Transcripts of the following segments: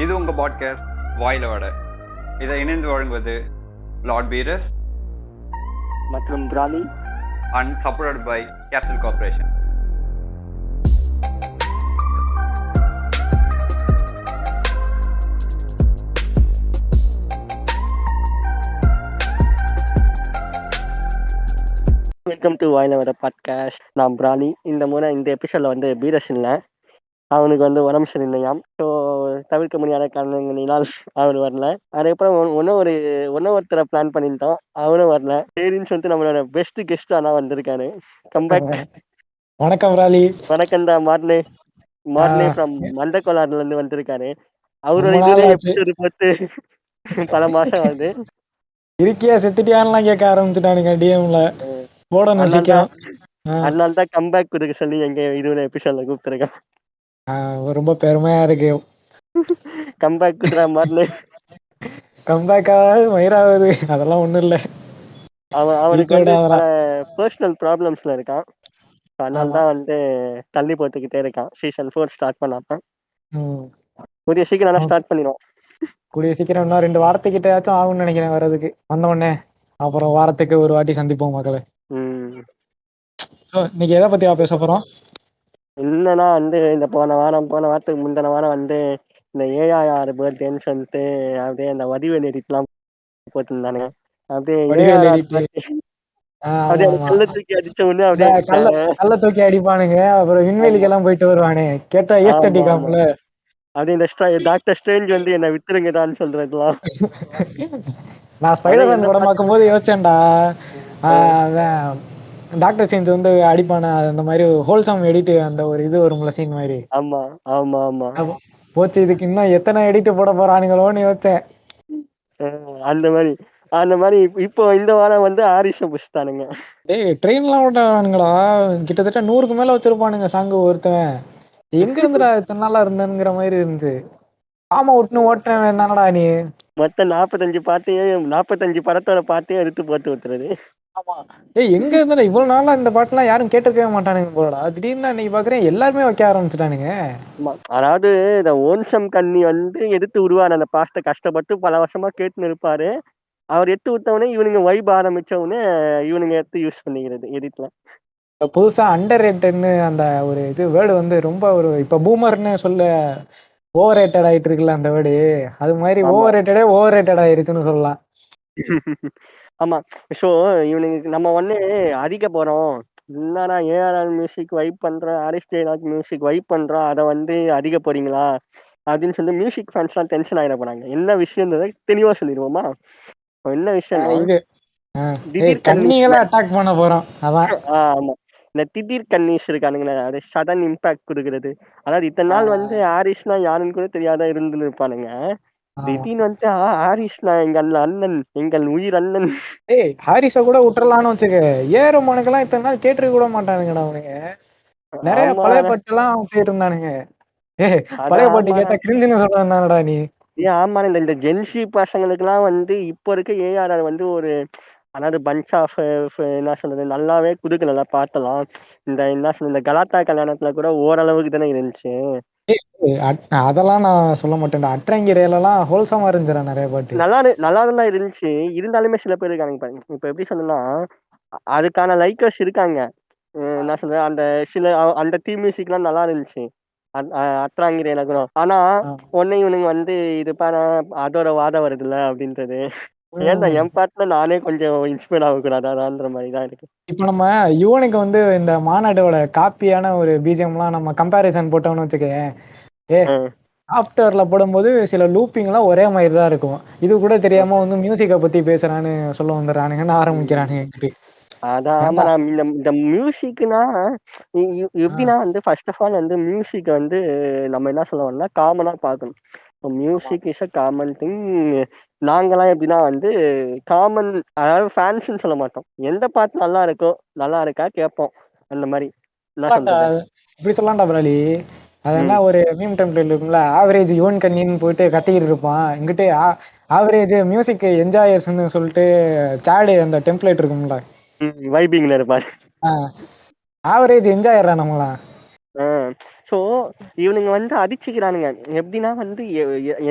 இது உங்க பாட்காஸ்ட் வாயில வட. இதை இணைந்து வழங்குவது லார்ட் பீரஸ் மற்றும் பிராலி and supported by capital corporation. Welcome to வாயில வர பாட்காஸ்ட். நான் பிராலி. இந்த முறை இந்த எபிசோட்ல வந்து பீரஸ் இல்லை, அவனுக்கு வந்து உடம்பு சரியில்லையாம். ஸோ தவிர்க்க முடியாத காரணங்களினால் அவர் வரல. அதுக்கப்புறம் ஒருத்தரை பிளான் பண்ணிட்டோம், அவனும் வரல. சரின்னு சொல்லிட்டு நம்மளோட பெஸ்ட் கெஸ்ட் ஆனா வந்திருக்காரு. கம்பேக். வணக்கம் ராலி. வணக்கம் தான் மார்னே ஃப்ரம் மண்டகோலாறுல இருந்து வந்திருக்காரு. அவரோட இதுல எபிசோடு போட்டு பல மாசம் ஆகுது. இருக்கியா செத்துட்டியான்லாம் கேட்க ஆரம்பிச்சுட்டானுங்க டிஎம்ல. போடணும் சீக்கிரம். அதனால தான் கம்பேக் கொடுக்க சொல்லி எங்க இதுல எபிசோட்ல கூப்பிட்டுருக்கேன். ரொம்ப பெருமையா இருக்கு. கம்பேக் குடுற மாதிரி கம்பேக்காவது மயிராவது அதெல்லாம் ஒண்ணும் இல்ல. அவனுக்கு வந்து பர்சனல் ப்ராப்ளம்ஸ்ல இருக்கான். அதனால தான் வந்து தள்ளி போட்டுக்கிட்டே இருக்கான். சீசன் 4 ஸ்டார்ட் பண்ணாம. கூடிய சீக்கிரம் நல்லா ஸ்டார்ட் பண்ணிடுவோம். கூடிய சீக்கிரம் இன்னும் 2 வாரத்துக்கிட்டயாச்சும் ஆகும்னு நினைக்கிறேன் வர்றதுக்கு. வந்த உடனே அப்புறம் வாரத்துக்கு ஒரு வாட்டி சந்திப்போம் மக்களே. இன்னைக்கு எதை பத்தி பேச போறோம்? என்னன்னா வந்து இந்த போன வாரத்துக்கு முந்தின வாரம் வந்து இந்த ஏஆர் பர்த்டேன்னு சொல்லிட்டு அப்படியே அந்த வடிவேல் எடிட்லாம் போட்டிருந்தானுங்க. அப்படியே கல்ல தூக்கி அடிச்ச உடனே அப்படியே கல்ல தூக்கி அடிப்பானுங்க. அப்புறம் விண்வெளிக்கு எல்லாம் போயிட்டு வருவானே, கேட்டா ஏஸ்தட்டிக்காமல. அப்படியே இந்த டாக்டர் ஸ்ட்ரேஞ்ச் வந்து என்ன வித்துருங்கதான்னு சொல்றதுலாம். நான் ஸ்பைடர்மேன் படம் பார்க்கும் போது யோசிச்சேன்டா, டாக்டர் ஸ்ட்ரேஞ்ச் வந்து அடிப்பான அந்த மாதிரி ஹோல்சம் எடிட் அந்த ஒரு இது வரும்ல சீன் மாதிரி. ஆமா ஆமா ஆமா போச்சு. இதுக்கு இன்னும் எத்தனை எடிட் போட போறானுங்களோன்னு யோசிச்சேன். அந்த மாதிரி இப்போ இந்த வாரம் வந்து ஆரிஷ புஷ்டானுங்க. டேய் ட்ரெயின்லாம் ஓட்டானுங்களா? கிட்டத்தட்ட 100க்கு மேல வச்சிருப்பானுங்க சாங்கு. ஒருத்தன் எங்க இருந்துடா இத்தனை நாளா இருந்தேங்கிற மாதிரி இருந்துச்சு. ஆமா ஒட்டுன்னு ஓட்டுறேன் தானடா நீ. மொத்தம் 45 படத்தோட பாட்டையும் எடுத்து போட்டு விட்டுறது. ஆமா. எங்க இருந்தா இவ்வளவு நாளா இந்த பாட்டுலாம் யாரும் கேட்டிருக்கவே மாட்டானுங்க போலடா. திடீர்னு இன்னைக்கு பாக்குறேன் எல்லாருமே வைக்க ஆரம்பிச்சுட்டானுங்க. அதாவது இந்த ஓன்சம் கண்ணி வந்து எடுத்து உருவான அந்த பாட்டை கஷ்டப்பட்டு பல வருஷமா கேட்டுன்னு இருப்பாரு. அவர் எடுத்து விட்டவனே இவனுங்க வைப் ஆரம்பிச்சவனே இவனுங்க எடுத்து யூஸ் பண்ணிக்கிறது எடிட்ல. புதுசா அண்டர் ரேட்டட்னு அந்த ஒரு இது வேர்டு வந்து ரொம்ப ஒரு இப்ப பூமர்னு சொல்ல ஓவர் ரேட்டட் ஆயிட்டு இருக்குல்ல அந்த வேர்டு. அது மாதிரி ஓவர் ரேட்டட் ஆயிருச்சுன்னு சொல்லலாம். ஆமா. ஸோ இவனுக்கு நம்ம ஒண்ணு அதிக போறோம். என்னடா ஏஆர் மியூசிக் வைப் பண்றோம், ஆரிஸ் ஜெயராஜ் மியூசிக் வைப் பண்றோம், அதை வந்து அதிக போறீங்களா அப்படின்னு சொல்லி மியூசிக் ஃபேன்ஸ்லாம் டென்ஷன் ஆயிட போறாங்க. என்ன விஷயம் தெளிவா சொல்லிடுவோமா? என்ன விஷயம்? திடீர் கண்ணிகளை அட்டாக் பண்ண போறோம். அதான். ஆமா. இந்த திடீர் கன்னிஸ் இருக்கானுங்களே, அது சடன் இம்பாக்ட் கொடுக்கறது. அதாவது இத்தனை நாள் வந்து ஆரிஸ்னா யாருன்னு கூட தெரியாத இருந்து இருப்பானுங்க. திடீர்னு வந்து ஆரிஸ்னா எங்கள் உயிர் அண்ணன். ஹாரிஸ கூட விட்டுறலாம்னு வச்சுக்க. ஏறமானுக்கெல்லாம் இத்தனை நாள் கேட்டு கூட மாட்டானுங்கடா அவனுங்க. நிறைய பழைய பாட்டு எல்லாம் வச்சுட்டு இருந்தானுங்க. பழைய பாட்டு கேட்டா கிரிஞ்சுன்னு சொல்றானடா நீ. ஆமா. இந்த ஜென்சி பசங்களுக்கு எல்லாம் வந்து இப்போ இருக்க ஏஆர் வந்து ஒரு அதாவது பஞ்ச் ஆஃப் என்ன சொல்றது நல்லாவே குடுக்கல பாட்டெல்லாம். இந்த என்ன சொல்றது இந்த கலாத்தா கல்யாணத்துல கூட ஓரளவுக்கு தானே இருந்துச்சு. அதெல்லாம் நான் சொல்ல மாட்டேன். அட்ரங்கிரையிலாம் ஹோல்சமா இருந்துச்சு நிறைய பாட்டு. நல்லா தான் இருந்துச்சு. இருந்தாலுமே சில பேர் இருக்காங்க பாருங்க. இப்ப எப்படி சொன்னா அதுக்கான லைக்கர்ஸ் இருக்காங்க. என்ன சொல்றது அந்த அந்த தீம் மியூசிக் எல்லாம் நல்லா இருந்துச்சு அட்ராங்கிரையில கூட. ஆனா உடனே இவனுங்க வந்து இது பாரு அதோட வாதம் வருதுல்ல அப்படின்றது. ஏன்டா என் பாட்டுல நானே கொஞ்சம் இன்ஸ்பயர் ஆகக்கூடாது அதான்ற மாதிரிதான் இருக்கு. இப்ப நம்ம யுவனுக்கு வந்து இந்த மாநாட்டோட காப்பியான ஒரு பிஜிஎம் எல்லாம் நம்ம கம்பேரிசன் போட்டோம்னு வச்சுக்க. ஆஃப்டர்ல போடும்போது சில லூப்பிங் எல்லாம் ஒரே மாதிரி தான் இருக்கும். இது கூட தெரியாம வந்து மியூசிக்கை பத்தி பேசுறான்னு சொல்ல வந்துடுறானுங்கன்னு ஆரம்பிக்கிறானுங்க. அதான் இந்த மியூசிக்னா எப்படின்னா வந்து ஃபர்ஸ்ட் ஆஃப் ஆல் வந்து மியூசிக் வந்து நம்ம என்ன சொல்லுவோம்னா காமனா பார்க்கணும். Music is a common thing. நாங்கெல்லாம் எப்படின்னா வந்து காமன் அதாவது ஃபேன்ஸ்ன்னு சொல்ல மாட்டோம். எந்த பாட்டு நல்லா இருக்கோ நல்லா இருக்கா கேட்போம் அந்த மாதிரி. இப்படி சொல்லலாம்டா பிராலி. அது என்ன ஒரு மீம் டெம்ப்ளேட் இருக்கும்ல, ஆவரேஜ் யுவன் கண்ணின்னு போயிட்டு கத்திக்கிட்டு இருப்பான். இங்கிட்டு ஆவரேஜ் மியூசிக் என்ஜாயர்ஸ்ன்னு சொல்லிட்டு சாடு அந்த டெம்ப்ளேட் இருக்கும்ல வைபிங்ல இருப்பாரு. ஆவரேஜ் என்ஜாயர்ரா நம்மளாம். ஸோ இவனுங்க வந்து அடிச்சுக்கிறானுங்க. எப்படின்னா வந்து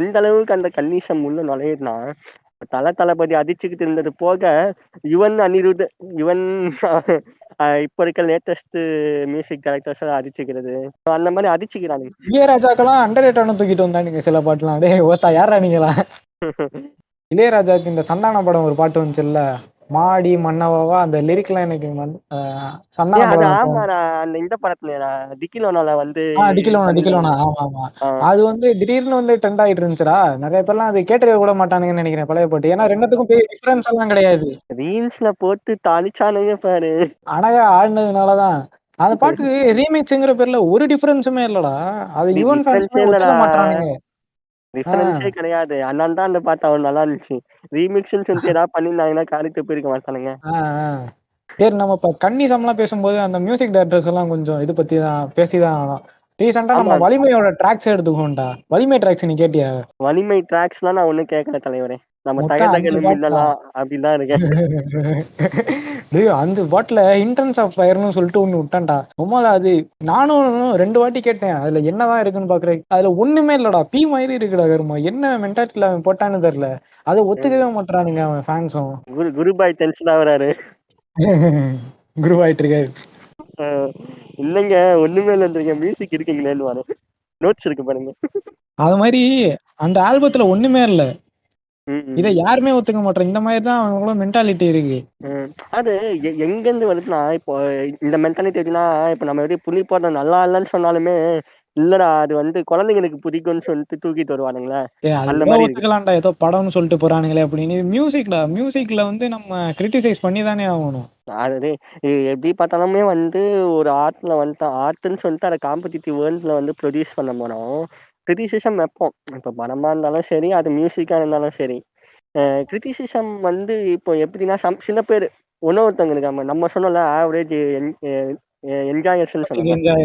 எந்த அளவுக்கு அந்த கன்னிசம் உள்ள நுழையுதுன்னா, தளபதி அடிச்சுக்கிட்டு இருந்தது போக, யுவன் அனிருத், யுவன் இப்ப இருக்க லேட்டஸ்ட் மியூசிக் டைரக்டர்ஸ் அடிச்சுக்கிறது. So அந்த மாதிரி அடிச்சுக்கிறானுங்க. இளையராஜாக்கெல்லாம் அண்டர் ரேட்டானு தூக்கிட்டு வந்தானுங்க சில பாட்டுலாம். டேய் ஓத்தா யாரா நீங்களா? இளையராஜாக்கு இந்த சந்தான படம் ஒரு பாட்டு வந்துச்சுல்ல, மாடி மன்னவாவா, அந்த லிரிக்லாம் எனக்கு சந்தான அது படம் ஆமாடா, அந்த இந்த படத்துல டிக்கிலோனால வந்து டிக்கிலோனா பண்ணியிருந்தாங்க. ஆமா ஆமா. அது வந்து திடீர்னு வந்து ட்ரெண்ட் ஆயிட்டு இருந்துச்சுடா. நிறைய பேர்லாம் அது கேட்டிருக்க கூட மாட்டானுங்கன்னு நினைக்கிறேன் பழைய பாட்டு. ஏன்னா ரெண்டுத்துக்கும் பெரிய டிஃபரன்ஸ் எல்லாம் கிடையாது. ரீல்ஸ்ல போட்டு தாளிச்சானுங்க பாரு. அழகா ஆடினதுனாலதான் அந்த பாட்டுக்கு ரீமிக்ஸ்ங்கிற பேர்ல ஒரு டிஃபரன்ஸுமே இல்லடா. அது யுவன் டிஃபரன்ஸே ஃபேன்ஸ்மே இல்லடா, ஒத்துக்க மாட்டானுங்க. டிஃபரன்ஸே கிடையாது. அதனால தான் அந்த பாட்டு அவன் நல்லா இருந்துச்சு. ரீமிக்ஸ்ன்னு சொல்லிட்டு ஏதாவது பண்ணியிருந்தாங்கன்னா காரி போயிருக்க மாட்டானுங்க. சரி, நம்ம இப்ப கன்னிசம்லாம் பேசும்போது அந்த மியூசிக் டைரக்டர்ஸ் எல்லாம் கொஞ்சம் இது பத்தி தான் பேசிதான் ஆகணும். ரீசெண்டா நம்ம ஆமா, வலிமையோட ட்ராக்ஸ் எடுத்துக்கோண்டா. வலிமை ட்ராக்ஸ் நீ கேட்டியா? வலிமை ட்ராக்ஸ்லாம் நான் ஒண்ணும் கேட்கல தலைவரே. நம்ம மொத்தம் தக 5 தகன்னு பாட்டுடா. மின்னலாம் அப்படிதான் இருக்கேன். டேய் 5 பாட்டுல இன்டென்ஸ் ஆஃப் ஃபயர்னு சொல்லிட்டு ஒண்ணு விட்டான்டா. ரொம்பல அது நானும் 2 வாட்டி கேட்டேன். அதுல என்னதான் இருக்குன்னு பாக்குறேன். அதுல ஒண்ணுமே இல்லடா. பி மாதிரி இருக்குடா கருமா. என்ன மென்டாலிட்டில அவன் போட்டான்னு தெரியல. அதை ஒத்துக்கவே மாட்டானுங்க அவன் ஃபேன்ஸும். குருபாய் டென்ஷன் ஆகுறாரு. குருவாயிட்டு இருக்காரு. இல்லைங்க, ஒண்ணுமே இல்லைன்றீங்க, மியூசிக் இருக்குங்களேன்னு நோட்ஸ் இருக்கு பாருங்க. அது மாதிரி அந்த ஆல்பத்துல ஒண்ணுமே இல்ல. ம், இதை ம். யாருமே ஒத்துக்க மாட்டாங்க. இந்த மாதிரி தான் அவங்களோட மென்டாலிட்டி இருக்கு. அது எங்கேருந்து வருதுன்னா, இப்போ இந்த மென்டாலிட்டி எப்படின்னா, இப்போ நம்ம எப்படி புலி படம் நல்லா இல்லைன்னு சொன்னாலுமே, இல்லடா அது வந்து குழந்தைங்களுக்கு பிடிக்கும்னு சொல்லிட்டு தூக்கிட்டு வருவானுங்களே, அது அந்த கூட மாதிரி இருக்கு. ஒத்துக்கலாம்டா. ஏதோ படம்னு சொல்லிட்டு போறானுங்களே அப்படின்னு. இது மியூசிக்டா. மியூசிக்ல வந்து நம்ம கிரிட்டிசைஸ் பண்ணி தானே ஆகணும். அதாவது எப்படி பார்த்தாலுமே வந்து ஒரு ஆர்ட்ல வந்து ஆர்ட்னு சொல்லிட்டு அதை காம்படிட்டிவ் வேர்ல்ட்ல வந்து ப்ரொடியூஸ் பண்ண போனோம். கிரிட்டிசிசம் வைப்போம். இப்போ படமா இருந்தாலும் சரி, அது மியூசிக்கா இருந்தாலும் சரி. கிரிட்டிசிசம் வந்து இப்போ எப்படின்னா சில பேர் ஒன்னொருத்தவங்க இருக்காம, நம்ம சொன்னோம்ல ஆவரேஜ் என்ஜாயர்ஸ்ன்னு சொன்னோம்ல.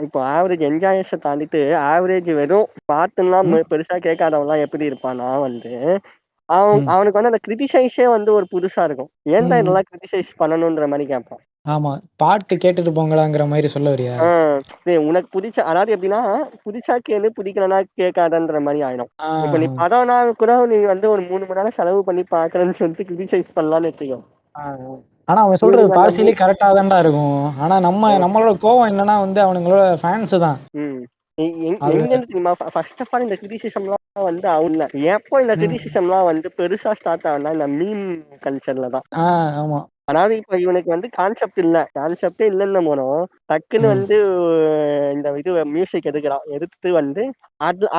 இப்போ ஆவரேஜ் என்ஜாயர்ஸை தாண்டிட்டு ஆவரேஜ் வெறும் பாட்டுலாம் பெருசா கேட்காதவன்லாம் எப்படி இருப்பானா வந்து அவனுக்கு வந்து அந்த கிரிட்டிசைஸே வந்து ஒரு புதுசா இருக்கும். ஏன்டா இதெல்லாம் கிரிட்டிசைஸ் பண்ணணும்ன்ற மாதிரி கேட்பான். ஆமா, பாட்டு கேட்டுட்டு போங்களாங்கிற மாதிரி சொல்ல வரியா? உனக்கு புடிச்ச, அதாவது எப்படின்னா புடிச்சா கேளு, பிடிக்கலன்னா கேட்காதன்ற மாதிரி ஆயிடும். இப்ப நீ படம்னா கூட நீ வந்து ஒரு 3 மணி நேரம் செலவு பண்ணி பாக்குறேன்னு சொல்லிட்டு கிரிட்டிசைஸ் பண்ணலாம்னு வச்சுக்கோ. ஆனா அவன் சொல்றது பார்சியலி கரெக்டா தான்டா இருக்கும். ஆனா நம்மளோட கோவம் என்னன்னா வந்து அவனுங்களோட ஃபேன்ஸ் தான். எங்க இருந்து தெரியுமா? ஃபர்ஸ்ட் ஆஃப் ஆல் இந்த கிரிட்டிசிசம்லாம் வந்து அவன்ல எப்போ இந்த கிரிட்டிசிசம்லாம் வந்து பெருசா ஸ்டார்ட் ஆகும்னா இந்த மீம் கல்ச்சர்ல தான். ஆமா. அதாவது இப்ப இவனுக்கு வந்து கான்செப்டே இல்லைன்னு போனோம், டக்குன்னு வந்து இந்த இது மியூசிக் எடுத்து வந்து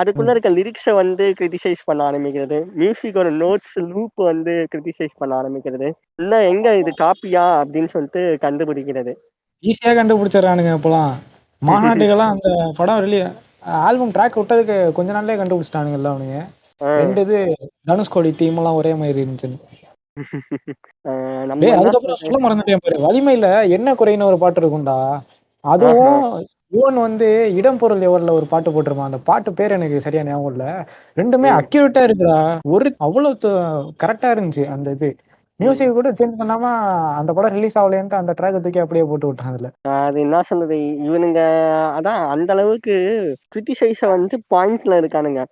அதுக்குள்ள இருக்க லிரிக்ஸை வந்து கிரிட்டிசைஸ் பண்ண ஆரம்பிக்கிறது, மியூசிக்கோட நோட்ஸ் லூப் வந்து கிரிட்டிசைஸ் பண்ண ஆரம்பிக்கிறது, இல்ல எங்க இது காப்பியா அப்படின்னு சொல்லிட்டு கண்டுபிடிக்கிறது. ஈஸியா கண்டுபிடிச்சிடறானுங்க இப்பெல்லாம். மாநாட்டுக்கெல்லாம் அந்த படம் ஆல்பம் ட்ராக் விட்டதுக்கு கொஞ்ச நாள்லயே கண்டுபிடிச்சிட்டானுங்கல்ல அவனுங்க. 2 இது தனுஷ்கோடி தீம் எல்லாம் ஒரே மாதிரி இருந்துச்சு. அதுக்கப்புறம் சொல்ல மறந்துட்டேன் பாரு, வலிமையில என்ன குறைன்னு ஒரு பாட்டு இருக்கும்டா. அதுவும் யுவன் வந்து இடம் பொருள் எவர்ல ஒரு பாட்டு போட்டிருப்பான். அந்த பாட்டு பேர் எனக்கு சரியா ஞாபகம் இல்ல. ரெண்டுமே அக்யூரேட்டா இருக்குடா. அவ்வளவு கரெக்டா இருந்துச்சு அந்த இது. மியூசிக் கூட சேஞ்ச் பண்ணாம அந்த படம் ரிலீஸ் ஆகலைன்ட்டு அந்த ட்ராக் தூக்கி அப்படியே போட்டு விட்டான் அதுல. அது என்ன சொல்றது, இவனுங்க அதான் அந்த அளவுக்கு கிரிட்டிசைஸ வந்து பாயிண்ட்ல இருக்கானுங்க.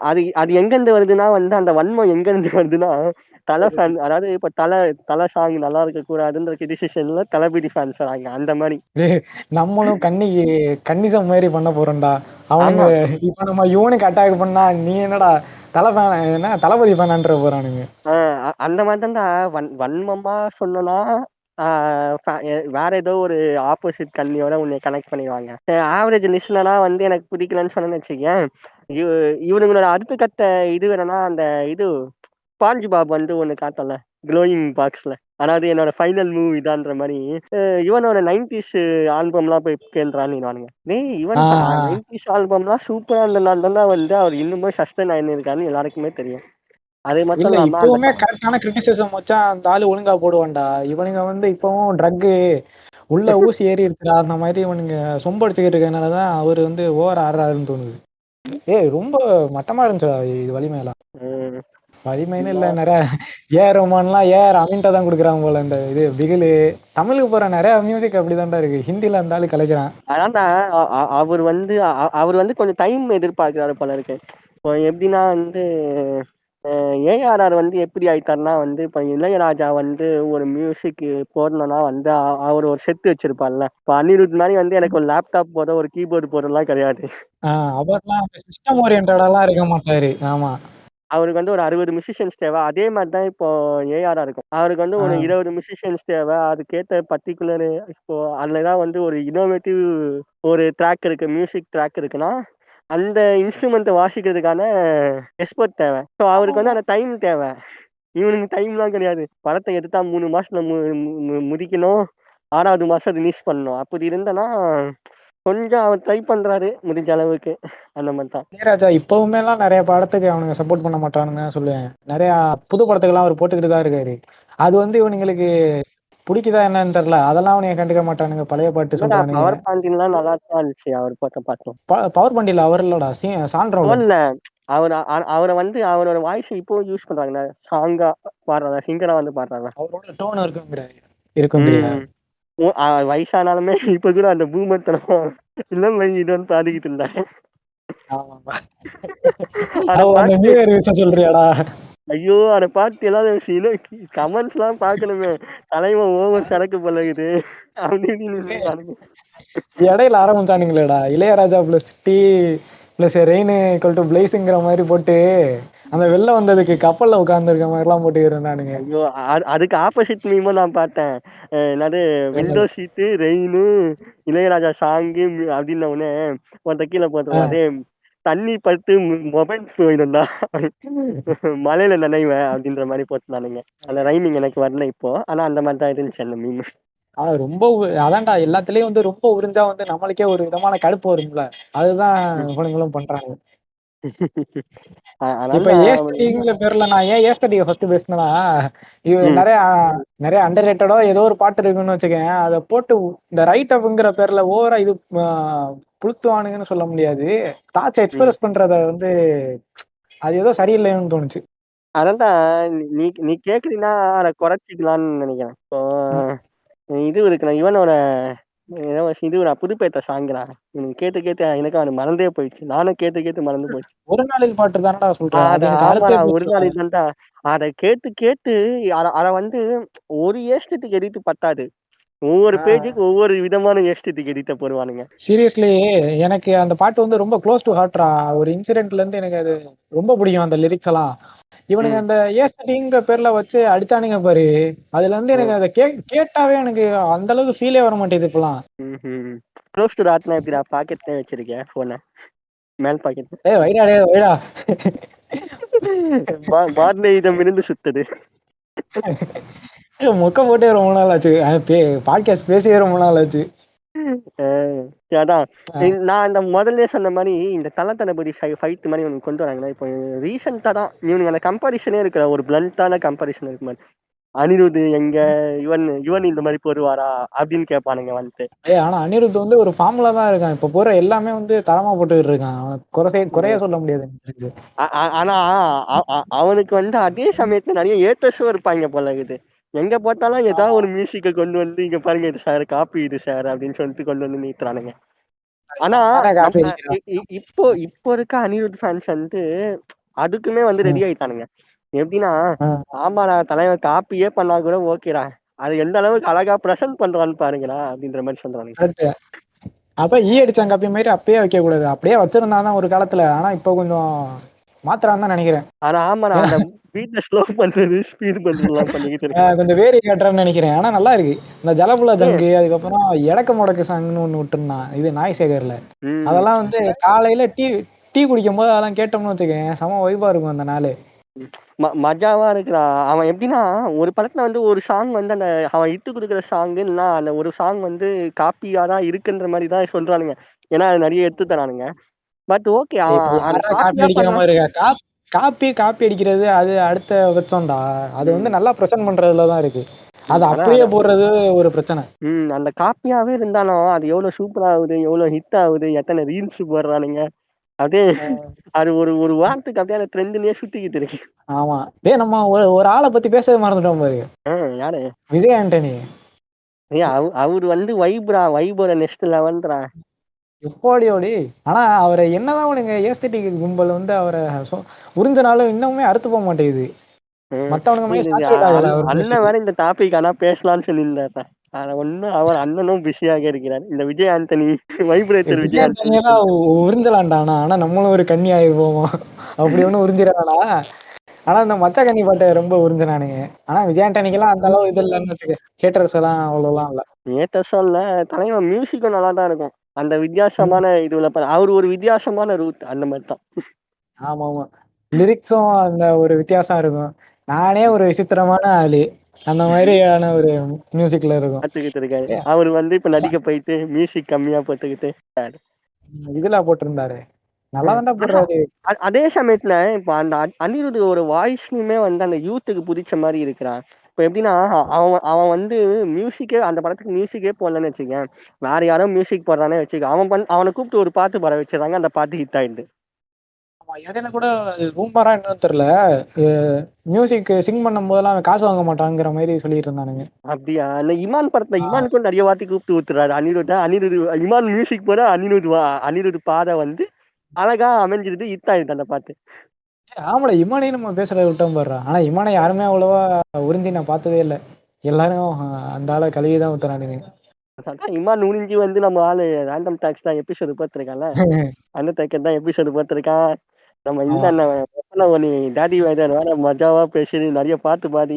அது அது எங்க இருந்து வருதுன்னா வந்து அந்த வன்மம் எங்க இருந்து வருதுன்னா தலை ஃபேன், அதாவது இப்ப தலை சாங் நல்லா இருக்க கூடாதுன்ற கிரிட்டிசிசன்ல தளபதி ஃபேன்ஸ் வராங்க அந்த மாதிரி. நம்மளும் கன்னிசம் மாதிரி பண்ண போறோம்டா. அவனுங்க இப்ப நம்ம யுவனுக்கு அட்டாக் பண்ணா நீ என்னடா தளபதி ஃபேனான்ற போறானுங்க. அந்த மாதிரி தான்டா வன்மமா சொன்னா வேற ஏதோ ஒரு ஆப்போசிட் கண்ணியோட உன்னை கனெக்ட் பண்ணிடுவாங்க. ஆவரேஜ் லிஸ்னரா வந்து எனக்கு பிடிக்கலன்னு சொன்னேன்னு வச்சுக்கேன், இவனுங்களோட அடுத்த கட்ட இது வேணும்னா அந்த இது ஸ்பாஞ்ச் பாப் வந்து ஒண்ணு காட்டல க்ளோயிங் பாக்ஸ்ல, அதாவது என்னோட ஃபைனல் மூவ் இதான்ற மாதிரி இவனோட 90s ஆல்பம்லாம் போய் கேள்றான்னு. டேய் இவன் 90s ஆல்பம்லாம் சூப்பரா இருந்தனால தான் வந்து அவர் இன்னுமே சஸ்டைன் ஆயிருக்காருன்னு எல்லாருக்குமே தெரியும். அது மட்டும் இல்ல இல்லாம இப்பவுமே கரெக்டான கிரிட்டிசிசம் வச்சா அந்த ஆளு ஒழுங்கா போடுவான்டா. இவனுங்க வந்து இப்பவும் ட்ரக்கு உள்ள ஊசி ஏறி இருக்குடா அந்த மாதிரி இவனுங்க சொம்படிச்சுக்கிட்டு இருக்கனாலதான் அவரு வந்து ஓவர் ஆடுறாருன்னு தோணுது. ரொம்ப மட்டமா இருந்துச்சுடா இது வலிமையெல்லாம். வலிமைன்னு இல்ல, நிறைய ஏஆர் ரஹ்மான்லாம் ஏஆர் அமீன்ட்ட தான் கொடுக்குறாங்க போல. இந்த இது பிகிலு தமிழுக்கு போற நிறைய மியூசிக் அப்படிதான்டா இருக்கு. ஹிந்தில இருந்தாலும் கலைக்கிறான். அதான்டா அவர் வந்து கொஞ்சம் டைம் எதிர்பார்க்கிறாரு போல இருக்கு. இப்போ எப்படின்னா வந்து ஏஆர்ஆர் வந்து எப்படி ஆயிட்டாருன்னா வந்து இப்போ இளையராஜா வந்து ஒரு மியூசிக் போடணும்னா வந்து அவர் ஒரு செட் வச்சிருப்பார்ல. இப்போ அனிருத் மாதிரி வந்து எனக்கு ஒரு லேப்டாப் போட ஒரு கீபோர்டு போடலாம் கிடையாது. அவர்லாம் சிஸ்டம் ஓரியன்டாலாம் இருக்க மாட்டாரு. ஆமா. அவருக்கு வந்து ஒரு 60 மியூசிஷியன்ஸ் தேவை. அதே மாதிரி தான் இப்போ ஏஆர்ஆர் இருக்கும். அவருக்கு வந்து ஒரு 20 மியூசிஷியன்ஸ் தேவை. அதுக்கேற்ற பர்டிகுலர் இப்போ அதில் தான் வந்து ஒரு இன்னோவேட்டிவ் ஒரு ட்ராக் இருக்கு, மியூசிக் ட்ராக் இருக்குன்னா அந்த இன்ஸ்ட்ருமெண்ட்டை வாசிக்கிறதுக்கான எக்ஸ்பர்ட் தேவை. ஸோ அவருக்கு வந்து அந்த டைம் தேவை. இவனுக்கு டைம்லாம் கிடையாது. படத்தை எடுத்தா 3 மாசத்துல முடிக்கணும், 6வது மாசம் ரிலீஸ் பண்ணணும். அப்படி இருந்தனா கொஞ்சம் அவர் ட்ரை பண்றாரு முடிஞ்ச அளவுக்கு. அந்த மாதிரி தான். இளையராஜா இப்பவுமே எல்லாம் நிறைய படத்துக்கு அவனுங்க சப்போர்ட் பண்ண மாட்டானுங்க சொல்லுவேன். நிறைய புது படத்துக்கெல்லாம் அவர் போட்டுக்கிட்டு தான் இருக்காரு. அது வந்து இவனுங்களுக்கு பிடிக்குதா என்னன்னு தெரியல. அதெல்லாம் அவனுங்க கண்டுக்க மாட்டானுங்க. பழைய பாட்டு சொல்றானுங்க. பவர் பாண்டியன்லாம் நல்லா தான் இருந்துச்சு அவர் போட்ட பாட்டும். பவர் பண்டில அவர் இல்லடா, சாண்ட்ரோல. இல்ல அவரை வந்து அவரோட வாய்ஸ் இப்போ யூஸ் பண்றாங்க. சாங்கா பாடுறாங்க, சிங்கரா வந்து பாடுறாங்க. அவரோட டோன் இருக்குங்கிறியா? வயசானாலுமே இப்ப கூட அந்த பூமத்தனம் இளம் இதுன்னு பாடிக்கிட்டு இருந்தாங்க. சொல்றியாடா? ஐயோ அந்த பாட்டு எல்லாம் கமெண்ட்ஸ் எல்லாம் பாக்கணுமே. தலைவன் ஓவர் சரக்கு பழகுது அப்படின்னு இடையில ஆரம்பிச்சானுங்களேடா, Ilaiyaraaja plus T plus rain equal to பிளேஸ்ங்கிற மாதிரி போட்டு அந்த வெள்ளம் வந்ததுக்கு கப்பல்ல உட்கார்ந்து இருக்க மாதிரி எல்லாம் போட்டு இருந்தானுங்க. ஐயோ அதுக்கு ஆப்போசிட் மீமும் நான் பார்த்தேன். என்னது window seat rain Ilaiyaraaja song அப்படின்ன உடனே ஒருத்த கீழே போட்டுருவோம். அதே தண்ணி படுத்து மொபைல் போயிருந்தா மலையில நினைவேன் அப்படின்ற மாதிரி போட்டுனானுங்க. அந்த ரைமிங் எனக்கு வரல இப்போ. ஆனா அந்த மாதிரி தான் இருந்துச்சு அந்த மீம். ரொம்ப அதான்டா எல்லாத்துலயும் வந்து ரொம்ப உறிஞ்சா வந்து நம்மளுக்கே ஒரு விதமான கடுப்பு வரும்ல. அதுதான் இவனுங்களும் பண்றாங்க. இப்ப ஏஸ்தட்டிக்ங்கிற பேர்ல நான் ஏன் ஏஸ்தட்டிக்க ஃபர்ஸ்ட் பேசினா, நிறைய நிறைய அண்டர் ரேட்டடோ ஏதோ ஒரு பாட்டு இருக்குன்னு வச்சுக்கேன். அதை போட்டு இந்த ரைட் அப்ங்கிற பேர்ல ஓவரா இது புளுத்துவானுங்கன்னு சொல்ல முடியாது. தாட்ஸ் எக்ஸ்பிரஸ் பண்றத வந்து அது ஏதோ சரியில்லைன்னு தோணுச்சு. அதான் நீ கேக்குறீங்கன்னா அதை குறைச்சிக்கலாம்னு நினைக்கிறேன். இப்போ இது இருக்குண்ணா இவனோட இது புதுப்பேட்ட சாங்குறா. கேட்டு கேட்டு எனக்கு அவனு மறந்தே போயிடுச்சு. நானும் கேட்டு கேட்டு மறந்து போயிடுச்சு. ஒரு நாளில் பாட்டு தானடா சொல்றேன். ஒரு நாளில் தான்டா. அதை கேட்டு கேட்டு அத வந்து ஒரு ஏஸ்தட்டிக் எடிட்டு பத்தாது. ஒவ்வொரு பேஜுக்கு ஒவ்வொரு விதமான ஏஸ்தட்டிக் எடிட்ட போடுவானுங்க. சீரியஸ்லி எனக்கு அந்த பாட்டு வந்து ரொம்ப க்ளோஸ் டு ஹார்ட்ரா. ஒரு இன்சிடென்ட்ல இருந்து எனக்கு அது ரொம்ப பிடிக்கும் அந்த லிரிக்ஸ் எல்லாம். இவனுங்க அந்த ஏஸ்தட்டிக்ங்கிற பேர்ல வச்சு அடிச்சானுங்க பாரு. அதுல இருந்து எனக்கு அதை கேட்டாவே எனக்கு அந்த அளவுக்கு ஃபீலே வர மாட்டேங்குது இப்பெல்லாம். க்ளோஸ் டு ஹார்ட்னா எப்படிடா? பாக்கெட்ல வச்சிருக்கேன் போன மேல் பாக்கெட். வைடா பாரதியிடம் இருந்து சுத்தது. மொக்க போட்டே ரொம்ப நாள் ஆச்சு. பாட்காஸ்ட் பேசியே ரொம்ப நாள் ஆச்சு. அதான் நான் இந்த முதல்ல சொன்ன மாதிரி இந்த தளபதி ஃபைட் மாதிரி இவனுக்கு கொண்டு வராங்களா. இப்போ ரீசெண்டா தான் இவனுக்கு அந்த கம்பாரிசனே இருக்கிற ஒரு பிளண்டான கம்பாரிசன் இருக்கு மாதிரி. அனிருத் எங்க இவன் இந்த மாதிரி போடுவாரா அப்படின்னு கேட்பானுங்க வந்துட்டு. ஆனா அனிருத் வந்து ஒரு ஃபார்முலா தான் இருக்கான். இப்ப போற எல்லாமே வந்து தரமா போட்டுக்கிட்டு இருக்கான். குறைய சொல்ல முடியாது. ஆனா அவனுக்கு வந்து அதே சமயத்துல நிறைய ஏத்தர்ஸும் இருப்பாங்க போல இருக்குது. எங்க பார்த்தாலும் ஏதாவது ஒரு மியூசிக்கை கொண்டு வந்து இங்க பாருங்க இது சார் காப்பி இது சார் அப்படின்னு சொல்லிட்டு கொண்டு வந்து நீட்டுறானுங்க. ஆனா இப்போ இருக்க அனிருத் ஃபேன்ஸ் வந்து அதுக்குமே வந்து ரெடி ஆயிட்டானுங்க. எப்படின்னா ஆமாடா தலைவன் காப்பியே பண்ணா கூட ஓகேடா, அது எந்த அளவுக்கு அழகா பிரசன்ட் பண்றான்னு பாருங்கடா அப்படின்ற மாதிரி சொல்றானுங்க. அப்ப அடிச்சாங்க காப்பி மாதிரி அப்பயே வைக்க கூடாது. அப்படியே வச்சிருந்தாதான் ஒரு காலத்துல. ஆனா இப்ப கொஞ்சம் மாத்திரான்னு தான் நினைக்கிறேன். ஆனா ஆமாடா அந்த பீட்ல ஸ்லோ பண்றது ஸ்பீட் பண்றதுலாம் பண்ணிக்கிட்டு இருக்கேன். கொஞ்சம் வேரி காட்டுறான்னு நினைக்கிறேன். ஆனா நல்லா இருக்கு. இந்த ஜலபுலா ஜங்கு அதுக்கப்புறம் எடக்க முடக்கு சாங்னு ஒண்ணு விட்டுருந்தான். இது நாய்சேகர்ல. அதெல்லாம் வந்து காலையில டீ குடிக்கும் போது அதெல்லாம் கேட்டோம்னு வச்சுக்கேன் செம வைபா இருக்கும் அந்த நாள். மஜாவா இருக்கிறான். அவன் எப்படின்னா ஒரு படத்துல வந்து ஒரு சாங் வந்து அந்த அவன் இட்டு கொடுக்குற சாங்குன்னா அந்த ஒரு சாங் வந்து காப்பியா தான் இருக்குன்ற மாதிரி தான் சொல்றானுங்க. ஏன்னா அது நிறைய எடுத்து தரானுங்க. பட் ஓகே காப்பி அடிக்கிறது அது அடுத்த பட்சம்டா. அது வந்து நல்லா பிரசன்ட் பண்றதுலதான் இருக்கு. அது அப்படியே போடுறது ஒரு பிரச்சனை. அந்த காப்பியாவே இருந்தாலும் அது எவ்வளவு சூப்பர் ஆகுது, எவ்வளவு ஹிட் ஆகுது, எத்தனை ரீல்ஸ் போடுறானுங்க. அப்படியே அது ஒரு ஒரு வாரத்துக்கு அப்படியே அந்த ட்ரெண்ட்லயே சுத்திக்கிட்டு இருக்கு. ஆமா. டேய் நம்ம ஒரு ஆளை பத்தி பேசவே மறந்துட்டோம் பாரு. யாரு? விஜய் ஆண்டனி. அவரு வந்து வைபோட நெக்ஸ்ட் லெவல்ன்றா. எப்பாடியோடி. ஆனா அவரை என்னதான் அவனுங்க ஏஸ்தட்டிக் கும்பல் வந்து அவரை உறிஞ்சனாலும் இன்னுமே அறுத்து போக மாட்டேங்குது. மத்தவனுங்க மாதிரி சாச்சுரேட் ஆகல அவர் அண்ணன் மியூசிக். வேற இந்த டாபிக் ஆனா பேசலாம்னு சொல்லியிருந்தாரு. அத ஒண்ணும் அவர் அண்ணனும் பிஸியாக இருக்கிறார். இந்த விஜய் ஆண்டனி வைப்ரேட்டர் விஜய் விஜய் ஆண்டனி. ஆண்டனியெல்லாம் உறிஞ்சலாம்டா. ஆனா நம்மளும் ஒரு கன்னி ஆயிடுவோம். அப்படி ஒண்ணும் உறிஞ்சிடானா. ஆனா இந்த மச்ச கன்னி பாட்டை ரொம்ப உறிஞ்சினானுங்க. ஆனா விஜய் ஆண்டனிக்கெல்லாம் அந்த அளவு இது இல்லைன்னு வச்சுக்க. ஹேட்டர்ஸ் எல்லாம் அவ்வளோலாம் இல்ல. ஏத்த சொல்ல தலைவன் மியூசிக்கும் நல்லா தான் இருக்கும். அந்த வித்தியாசமான இதுல அவரு ஒரு வித்தியாசமான ரூட் அந்த மாதிரி தான். ஆமா ஆமா. லிரிக்ஸும் அந்த ஒரு வித்தியாசம் இருக்கும். நானே ஒரு விசித்திரமான ஆளு. அந்த மாதிரியான ஒரு மியூசிக்ல இருக்கும். பார்த்துக்கிட்டு இருக்காரு. அவரு வந்து இப்ப நடிக்க போயிட்டு மியூசிக் கம்மியா போட்டுக்கிட்டு இதுல போட்டிருந்தாரு. நல்லா தாண்டா போடுறாரு. அதே சமயத்துல இப்ப அந்த அனிருத் ஒரு வாய்ஸ்லயுமே வந்து அந்த யூத்துக்கு புடிச்ச மாதிரி இருக்கிறான். இப்ப எப்படின்னா அவன் அவன் வந்து மியூசிக்கே அந்த படத்துக்கு மியூசிக்கே போடலன்னு வச்சுக்கேன். வேற யாரோ மியூசிக் போடுறானே வச்சுக்க அவனை கூப்பிட்டு ஒரு பாட்டு பாட வச்சிடறாங்க. அந்த பாட்டு ஹிட் ஆயிடுது. இடையில கூட ரூமரா என்னன்னு தெரியல. மியூசிக் சிங் பண்ணும் போதெல்லாம் அவன் காசு வாங்க மாட்டாங்கிற மாதிரி சொல்லிட்டு இருந்தானுங்க. அப்படியா? அந்த இமான் படத்துல இமானுக்கும் நிறைய வாட்டி கூப்பிட்டு ஊத்துறாரு அனிருத் இமான் மியூசிக் போட அனிருத் பாதை வந்து அழகா அமைஞ்சிருது, ஹிட் ஆயிடுது அந்த பாட்டு. ஆமாடா, இமானையும் நம்ம பேசுறத விட்டோம் பாடுறா. ஆனா இமானை யாருமே அவ்வளவா உறிஞ்சி நான் பார்த்ததே இல்லை. எல்லாரும் அந்த ஆளை கழுவிதான் ஊத்துறானுங்க. அதான் இமான் நுழிஞ்சி வந்து நம்ம ஆளு ரேண்டம் டாக்ஸ் தான் எபிசோடு பார்த்துருக்கான்ல. அந்த டேக்கர் தான் எபிசோடு பார்த்துருக்கான். நம்ம இந்த நீ டாடி வைதர் வேற மஜாவா பேசி நிறைய பாட்டு பாடி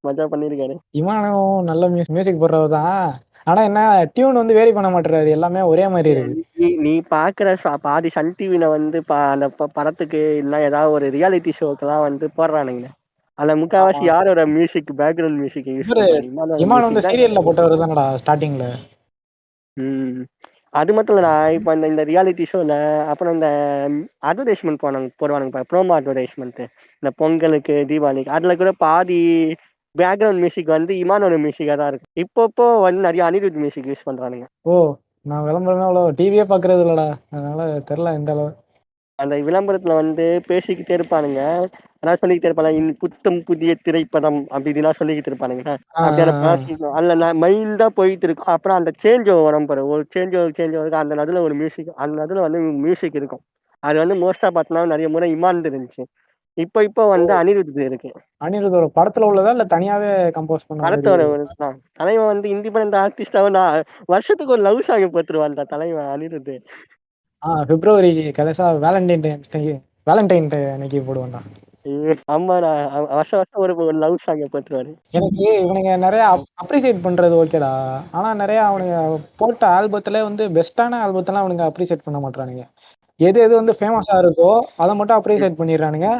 மஜா பண்ணிருக்காரு. இமானும் நல்ல மியூசிக் போடுறவர் தான். ஆனா என்ன டியூன் வந்து வேரி பண்ண மாட்டாரு. எல்லாமே ஒரே மாதிரி இருக்கு. நீ பாக்குற பாதி சன் டிவில வந்து அந்த படத்துக்கு இல்ல ஏதாவது ஒரு ரியாலிட்டி ஷோக்கெல்லாம் வந்து போடுறானுங்க. அதுல முக்காவாசி யாரோட மியூசிக் பேக்ரவுண்ட் மியூசிக் யூஸ் பண்றாங்க? இமான் வந்து சீரியல்ல போட்டவர் தானடா ஸ்டார்டிங்ல. அது மட்டும் இல்லடா, இப்ப இந்த ரியாலிட்டி ஷோல அப்புறம் இந்த அட்வர்டைஸ்மெண்ட் போடுவானுங்க ப்ரோமோ அட்வர்டைஸ்மெண்ட் இந்த பொங்கலுக்கு தீபாவளிக்கு அதுல கூட பாதி பேக்ரவுண்ட் மியூசிக் வந்து இமானோட மியூசிக்கா தான் இருக்கு. இப்போ வந்து நிறைய அனிருத் மியூசிக் யூஸ் பண்றானுங்க. ஓ, நான் விளம்பரமே அவ்வளவு டிவியே பாக்குறது இல்லடா. அதனால தெரியல எந்த அளவு. அந்த விளம்பரத்துல வந்து பேசிக்கிட்டே இருப்பானுங்க. அதான் சொல்லிக்கிட்டே இருப்பாங்க புத்தம் புதிய திரைப்படம் அப்படி இதெல்லாம் சொல்லிக்கிட்டு இருப்பானுங்க. அப்படியே அதுல மைண்டா போயிட்டு இருக்கும். அப்புறம் அந்த சேஞ்ச் வரும் பாரு, ஒரு சேஞ்ச் வரும். அந்த நடுவில் ஒரு மியூசிக், அந்த நடுவில் வந்து மியூசிக் இருக்கும். அது வந்து மோஸ்டா பார்த்தோம்னா நிறைய முறை இமான் இருந்துச்சு. இப்போ வந்து அனிருத் இருக்கு. அனிருத் ஒரு படத்துல உள்ளதா இல்ல தனியாவே கம்போஸ் பண்ண படத்தோட தான் தலைவன் வந்து இண்டிபெண்டன்ட் ஆர்டிஸ்டாவும் வருஷத்துக்கு ஒரு லவ் சாங் போத்துருவான் அந்த தலைவன் அனிருத். பிப்ரவரி கடைசா வேலண்டைன் அன்னைக்கு போடுவான்டா. ஆமாடா, வருஷம் ஒரு லவ் சாங் போத்துருவாரு. எனக்கு இவனுங்க நிறைய அப்ரிசியேட் பண்றது ஓகேடா. ஆனா நிறைய அவனுங்க போட்ட ஆல்பத்துல வந்து பெஸ்டான ஆல்பத்தெல்லாம் அவனுங்க அப்ரிசியேட் பண்ண மாட்டானுங்க. எது எது வந்து ஃபேமஸா இருக்கோ அதை மட்டும் அப்ரிசியேட் பண்ணிடுறானுங்க.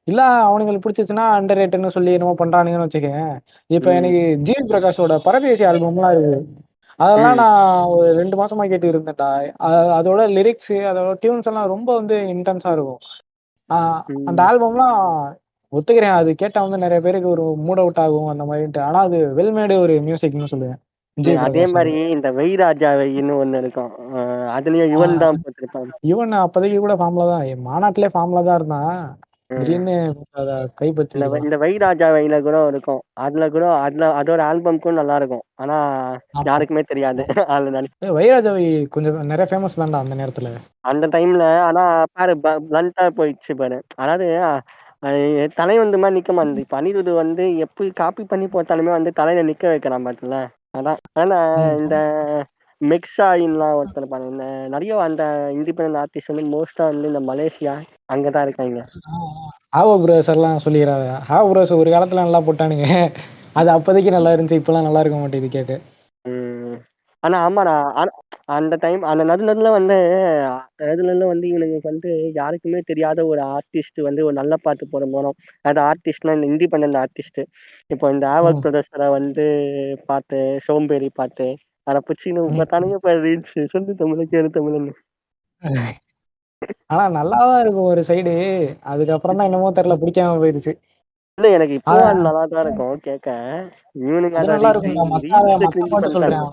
இல்ல அவனுங்களுக்கு பிடிச்சிச்சுன்னா அண்டர் ரேட்டுன்னு சொல்லி என்னமோ பண்றானுங்கன்னு வச்சுக்கேன். இப்ப எனக்கு ஜிவி பிரகாஷோட பரதேசி ஆல்பம்லாம் இருக்கு. அதெல்லாம் நான் ஒரு 2 மாசமா கேட்டு இருந்தேன்டா. அதோட லிரிக்ஸ் அதோட டியூன்ஸ் எல்லாம் ரொம்ப வந்து இன்டென்ஸா இருக்கும். அந்த ஆல்பம்லாம் ஒத்துக்கிறேன். அது கேட்டா வந்து நிறைய பேருக்கு ஒரு மூட் அவுட் ஆகும் அந்த மாதிரிட்டு. ஆனா அது வெல்மேடு ஒரு மியூசிக்னு சொல்லுவேன். அதே மாதிரி இந்த வெய்ராஜாவைன்னு ஒண்ணு இருக்கும். அதுலயும் யுவன் தான் போட்டிருப்பான். யுவன் அப்போதைக்கு கூட ஃபார்ம்ல தான், மாநாட்டிலே ஃபார்ம்ல தான் இருந்தான். திடீர்னு அதை கைப்பற்றி இந்த வெய்ராஜாவையில கூட இருக்கும். அதோட ஆல்பம்க்கும் நல்லா இருக்கும். ஆனா யாருக்குமே தெரியாது. வைராஜாவை கொஞ்சம் நிறைய ஃபேமஸ் தான்டா அந்த நேரத்துல, அந்த டைம்ல. ஆனா பாரு பிளண்டா போயிடுச்சு பாரு. அதாவது தலை வந்து மாதிரி நிக்க மாட்டேங்குது. இப்ப அனிருத் வந்து எப்படி காப்பி பண்ணி போட்டாலுமே வந்து தலையில நிக்க வைக்கிறான் பாத்துல. அதான் ஆனா இந்த மெக்ஸாயின்லாம் ஒருத்தர் பாருங்க, இந்த நிறைய அந்த இண்டிபெண்டன்ட் ஆர்டிஸ்ட் வந்து மோஸ்டா வந்து இந்த மலேசியா அங்கதான் இருக்காங்க. ஹாவோ ப்ரோஸ் எல்லாம் சொல்லிடுறாங்க. ஹாவோ ப்ரோஸ் ஒரு காலத்துல நல்லா போட்டானுங்க. அது அப்போதைக்கு நல்லா இருந்துச்சு, இப்பெல்லாம் நல்லா இருக்க மாட்டேங்குது கேட்டு. ஆனா ஆமாடா, அந்த டைம் அந்த நடுநடுல வந்து இவனுக்கு வந்து யாருக்குமே தெரியாத ஒரு ஆர்டிஸ்ட் வந்து ஒரு நல்ல பாட்டு போட போனோம். அது ஆர்டிஸ்ட்னா இந்த இண்டிபெண்டன்ட் ஆர்டிஸ்ட். இப்போ இந்த ஆவல் பிரதர்ஷனை வந்து பாட்டு, சோம்பேறி பாட்டு அதை பிடிச்சின்னு பார்த்தானுங்க ரீல்ஸ் சொல்லு தமிழுக்கு எது தமிழ்னு. ஆனா நல்லாதான் இருக்கும் ஒரு சைடு. அதுக்கப்புறம் தான் என்னமோ தெரியல, பிடிக்காம போயிடுச்சு. இல்ல எனக்கு இப்போ நல்லா தான் இருக்கும் கேட்க. இவனுங்க நல்லா இருக்கும். சொல்றேன்,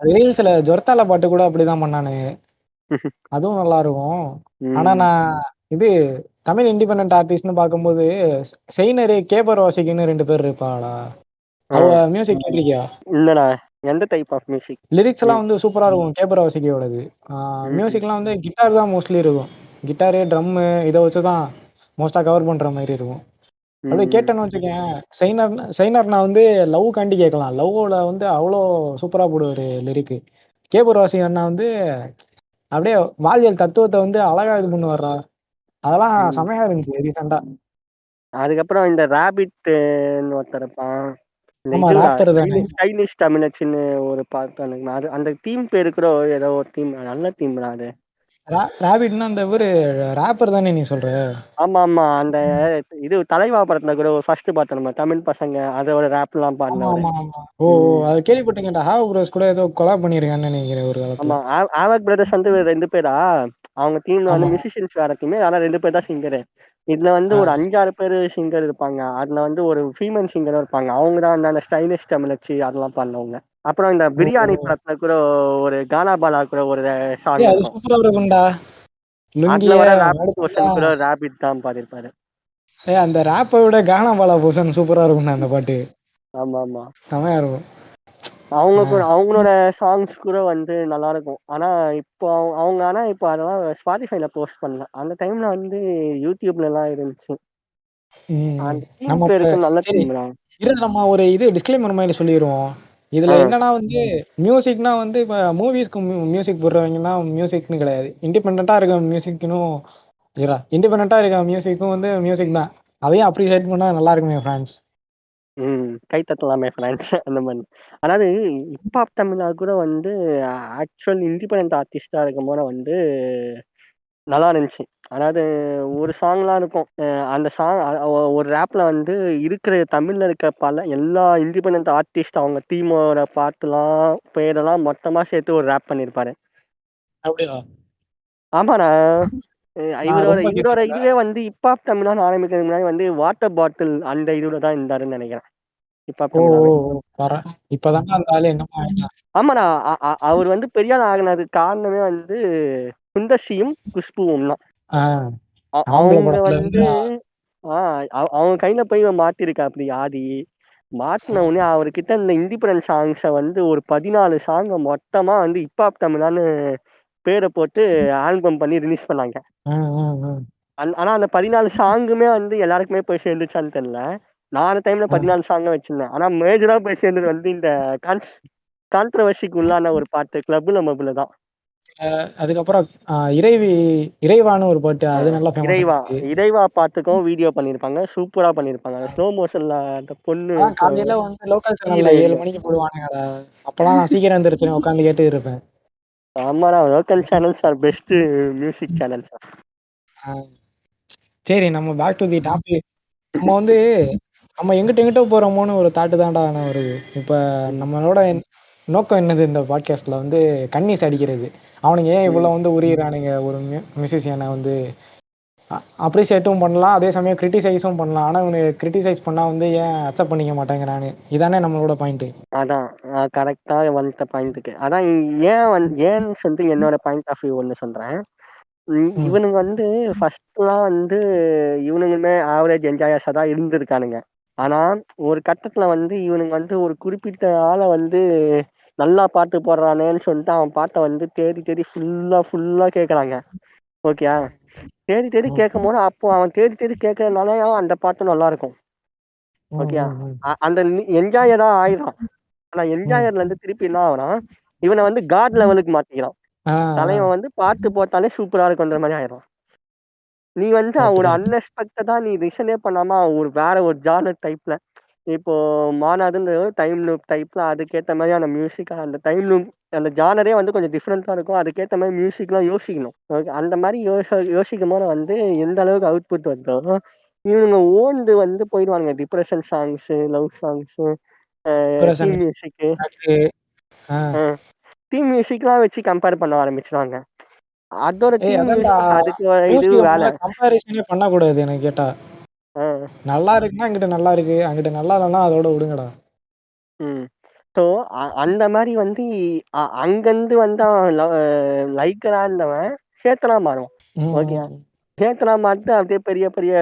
ரீல்ஸ்ல ஜொர்த்தால பாட்டு கூட அப்படிதான் பண்ணானுங்க. அதுவும் நல்லா இருக்கும். ஆனா ம். நான் இது தமிழ் இண்டிபெண்டன்ட் ஆர்டிஸ்ட்னு பார்க்கும்போது செயினரு, கேபர் வாசிக்குன்னு 2 பேர் இருப்பாங்கடா. அவ ம். மியூசிக் கேட்டிருக்கியா? இல்லடா. எந்த டைப் ஆஃப் மியூசிக்? லிரிக்ஸ் எல்லாம் ம். வந்து சூப்பரா இருக்கும் கேபர் வாசிக்கியோடது. ம்ஹ்ம். மியூசிக்லாம் வந்து கிட்டார் தான் மோஸ்ட்லி இருக்கும். கிட்டாரு, ட்ரம்மு இத வச்சு தான் மோஸ்ட்டா கவர் பண்ற மாரி இருக்கும். அப்படியே ம். கேட்டேன்னு வச்சுக்கயேன், செயினர்னா வந்து லவ்வுக்காண்டி கேட்கலாம். லவ்வோட வந்து அவ்வளோ சூப்பரா போடுவாரு லிரிக்கு. கேபர் வாசி அண்ணா வந்து அப்படியே வாழ்வியல் தத்துவத்த வந்து அழகா இது பண்ணுவார்றா. அதெல்லாம் ம். செமையா இருந்துச்சு ரீசென்ட்டா. அதுக்கப்புறம் இந்த ராபிட்ன்னு ஒருத்தன் இருப்பான். இந்த ஆமா இதுடா ராப்பர் தானே. ஸ்டைலிஷ் தமிழச்சின்னு ஒரு பாட்டு எனக்கு அது அந்த தீம் பேரு கூட ஏதோ ஒரு தீம் நல்ல தீம்டா அது. ராபிட்னா அந்த இவரு ராப்பர் தானே நீ சொல்ற? ஆமா. அந்த இது தலைவா படத்துல கூட ஒரு ஃபர்ஸ்ட் பார்த்தோம் நம்ம தமிழ் பசங்க அதோட ராப்லாம் பாடுனவரு. ஆமா. ஓ! ம். அது கேள்விப்பட்டேன்டா. ஹாவ் ப்ரோஸ் கூட ஏதோ கொலாப் பண்ணியிருக்கான்னு நெனைக்கிறேன் ஒரு காலத்துல. ஆமா. ஆவாக் பிரதர்ஸ் வந்து 2 பேரா? அவங்க டீம்ல வந்து ஆமா. மியூசிஷியன்ஸ் வேற டீமு. ஆனா 2 பேர் தான் சிங்கரு. இதுல வந்து ஆ. ஒரு 5, 6 பேரு சிங்கர் இருப்பாங்க. அதுல வந்து ஒரு ஃபீமேல் சிங்கரும் இருப்பாங்க. அவங்க தான் வந்து அந்த ஸ்டைலிஷ் தமிழச்சி அதெல்லாம் பாடுனவங்க. அப்புறம் இந்த பிரியாணி ஓ! படத்துல கூட ஒரு கானா பாலா கூட ஒரு சாங் ஏய் அது இருக்கும். சூப்பரா இருக்கும்டா. அதுல லுங்கிய வர ராப் போர்ஷன் அடுத்ததா கூட ராபிட் தான் பாடியிருப்பாரு. ஏய் அந்த ராப்ப விட கானா பாலா போர்ஷன் சூப்பரா இருக்கும்டா அந்த பாட்டு. ஆமாமா. செமையா இருக்கும். அவங்க கூட ஆ. அவங்களோட சாங்ஸ் கூட வந்து நல்லாருக்கும். ஆனா இப்போ அவங்க இப்போ அதெல்லாம் Spotifyல போஸ்ட் பண்ணல. அந்த டைம்ல வந்து YouTubeலலாம் இருந்துச்சு. ம். அந்த தீம் நம்ம இப்ப பேருக்கு நல்ல சரி தீம் தான். இரு நம்ம ஒரு இது டிஸ்க்ளைமர் மாரி சொல்லிருவோம். இதுல ஆ. என்னன்னா வந்து மியூசிக்னா வந்து இப்ப மூவிஸ்க்கு மியூசிக் போடுறவங்கன்னா மியூசிக்ன்னு கிடையாது. இண்டிபெண்டன்ட்டா இருக்க மியூசிக்னும் இண்டிபெண்டன்ட்டா இருக்க மியூசிக்கும் வந்து மியூசிக் தான். அதையும் அப்ரிஷியேட் பண்ணா நல்லா இருக்குமே ஃபிரான்ஸ். கை தட்டலாமே ஃபிரான்ஸ் அந்த மாரி. அதாவது ஹிப்ஹாப் தமிழா கூட வந்து ஆக்சுவல் இண்டிபெண்டன்ட் ஆர்டிஸ்ட்டா இருக்கும்போது வந்து நல்லா இருந்துச்சு. அதாவது ஒரு சாங்லாம் இருக்கும். அந்த சாங் ஒரு ராப்ல வந்து இருக்கிற தமிழ்ல இருக்க எல்லா இண்டிபெண்டன்ட் ஆர்டிஸ்ட் அவங்க டீமோட பாட்டுலாம், பேரெல்லாம் மொத்தமா சேர்த்து ஒரு ராப் பண்ணியிருப்பாரு. அப்படியா? ஆமாண்ணா. நான் இவரோட ரொம்ப இவரோட கேட்டதில்ல. இதுவே வந்து ஹிப்ஹாப் தமிழான்னு ஆரம்பிக்கிறதுக்கு முன்னாடி வந்து வாட்டர் பாட்டில் அந்த இதுல தான் இருந்தாருன்னு நெனைக்கிறேன். ஹிப்ஹாப் தமிழாவே. இப்பதான்டா அந்த ஆளு என்னமோ ஆயிட்டான். ஆமாண்ணா. அவர் வந்து பெரிய ஆள் ஆகுனதுக்கு காரணமே வந்து சுந்தர் சியும், குஷ்புவும் தான். ஆ ஆம்பள அவங்க படத்துல இருந்து வந்து ஆ அவங்க கையில போய் இவன் மாட்டியிருக்காப்படி ஆதி. மாட்டுன உடனே அவர்கிட்ட இந்த இண்டிபெண்டன்ட் சாங்ஸ வந்து ஒரு 14 சாங்க மொத்தமா வந்து ஹிப்ஹாப் தமிழான்னு பேர போட்டு ஆல்பம் பண்ணி ரிலீஸ் பண்ணாங்க. ம், ம், ம். ஆனா அந்த 14 சாங்குமே வந்து எல்லாருக்குமே போய் சேர்ந்துச்சான்னு தெரியல. நான் அந்த டைம்ல ஆ. 14 சாங்க வச்சிருந்தேன். ஆனா மேஜரா போய் சேர்ந்தது வந்து இந்த கான்ட்ரோவர்சிக்கு உள்ளான ஒரு பாட்டு கிளப்ல மபுல தான். அதுக்கப்புறம் இறைவான்னு ஒரு பாட்டு ஆ அது நல்லா ஃபேமஸ் இறைவா ஆச்சு. இறைவா பாட்டுக்கும் வீடியோ பண்ணியிருப்பாங்க. சூப்பரா பண்ணியிருப்பாங்க. அந்த ஸ்லோ மோஷன்ல அந்த பொண்ணு அதான் காலையில வந்து லோக்கல் சேனல்ல தீயில 7 எரியும். மணிக்கு போடுவானுங்கடா. அப்பலாம் நான் சீக்கிரம் எந்திரிச்சு உட்காந்து கேட்டுட்டு இருப்பேன். ஆமாடா local channels are best music channels. ஆ. சரி நம்ம பேக் டு தி டாபிக். நம்ம வந்து நம்ம எங்கிட்டோ போறோமோன்னு ஒரு தாட்டு தான்டா ஆனா வருது. இப்ப ம். நம்மளோட நோக்கம் என்னது இந்த பாட்காஸ்ட்ல வந்து கன்னிஸ் அடிக்கிறது. அவனுங்க ஏன் ம். இவ்வளவு வந்து உரியிறானுங்க ஒரு மியூசிஷியனை வந்து அப்ரிசியேட்டும் பண்ணலாம். அதே சமயம் கிரிட்டிசைஸும் பண்ணலாம். ஆனா இவனுங்க கிரிட்டிசைஸ் பண்ணா வந்து ஏன் அக்செப்ட் பண்ணிக்க மாட்டேங்கிறானு. இதானே நம்மளோட பாயிண்ட். அதான் கரெக்டா வந்துட்ட பாயிண்ட்டுக்கு. அதான் ஏன்னு சொல்லிட்டு என்னோட பாயிண்ட் ஆஃப் வியூ ஒண்ணு சொல்றேன். ம். இவனுங்க வந்து ஃபர்ஸ்ட்லாம் வந்து இவனுங்களுமே ஆவரேஜ் என்ஜாயர்ஸா தான் இருந்திருக்கானுங்க. ஆனா ஒரு கட்டத்துல வந்து இவனுங்க வந்து ஒரு குறிப்பிட்ட ஆள வந்து நல்லா பாட்டு போடுறானேன்னு சொல்லிட்டு அவன் பாட்ட வந்து தேடி தேடி ஃபுல்லா கேக்குறாங்க. ஓகேயா? தேடி தேடி ம். கேட்கும்போது அப்போ அவன் தேடி தேடி கேட்கறதுனாலயும் அந்த பாட்டு நல்லா இருக்கும். ம். ஓகேயா? ம். ம். அந்த என்ஜாயரா ஆயிடுறான். ஆனா ம். என்ஜாயர்ல இருந்து திருப்பி என்ன ஆகுறான்? இவன வந்து காட் லெவலுக்கு மாத்திக்கிறான். ஆ, ஆ. தலைவன் வந்து பாட்டு போட்டாலே சூப்பரா இருக்குன்ற மாரி ஆயிடுறான். நீ வந்து கரெக்ட், ஒரு கரெக்ட். அன்எக்ஸ்பெக்டடா நீ லிசனே பண்ணாம ஒரு வேற ஒரு ஜானர் டைப்ல இப்போ மாநாடுன்ற டைம் லூப் டைப்ல அதுக்கேத்த மாதிரியான மியூசிக் அந்த டைம் லூப் அந்த ஜானரே வந்து கொஞ்சம் டிஃப்ரெண்டா இருக்கும். அதுக்கேத்த மாதிரி மியூசிக்லாம் யோசிக்கணும். ஓகே அந்த மாதிரி யோசிக்கும் போது வந்து எந்த அளவுக்கு அவுட்புட் வருதோ இவங்க ஓன்து வந்து போயிடுவாங்க. Depression songs, love songs, depression, theme music, பேக்கு. ஆ. தீம் மியூசிக்லாம் வச்சு கம்பேர் பண்ண ஆரம்பிச்சிருவாங்க. அதோட ஏய் தீம் அதான்டா மியூசிக் அதுக்கு ஒரு இது மியூசிக்க வேலை. முதல்ல கம்பேரிசனே பண்ணக்கூடாது எனக்கு கேட்டா. ஆஹ் நல்லா இருக்குன்னா இங்கிட்டு நல்லா இருக்கு. அங்கிட்டு நல்லா இல்லன்னா அதோட விடுங்கடா. உம் ஸோ அந்த மாதிரி வந்து அங்கேருந்து வந்து அவன் லைக்கரா இருந்தவன் சேத்தனா மாறுவான். ஓகே, ம், சேத்தனா மாட்டு அப்படியே பெரிய பெரிய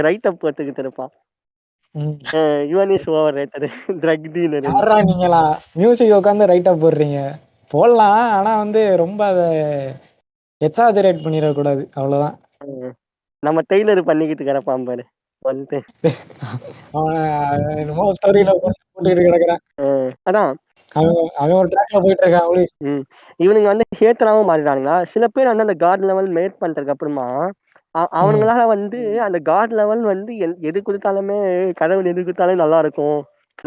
ரைட்டப் போட்டுக்கிட்டு இருப்பான். ம். Yuvan is overrated drug dealer. யாரா நீங்களா மியூசிக் உட்காந்து ரைட்டா போடுறீங்க? போடலாம். ஆனா வந்து ரொம்ப அத எக்ஸாஜரேட் பண்ணிடக்கூடாது. அவ்வளவுதான். நம்ம டெய்லர் பண்ணிக்கிட்டு கிடப்பான் பாரு வந்து. அவன் என்னமோ ஸ்டோரியில போட்டுக்கிட்டு கிடக்குறான். அதான் அவன் ஒரு ட்ராக்ல போயிட்டு இருக்கான். அவளு இவனுங்க வந்து ஹேத்தராவும் மாறிடுறானுங்க. சில பேர் வந்து அந்த காட் லெவல் மேட் பண்றதுக்கு அப்புறமா அவனுங்களால வந்து அந்த காட் லெவல் வந்து எது கொடுத்தாலுமே கடவுள் எது கொடுத்தாலும் நல்லா இருக்கும்,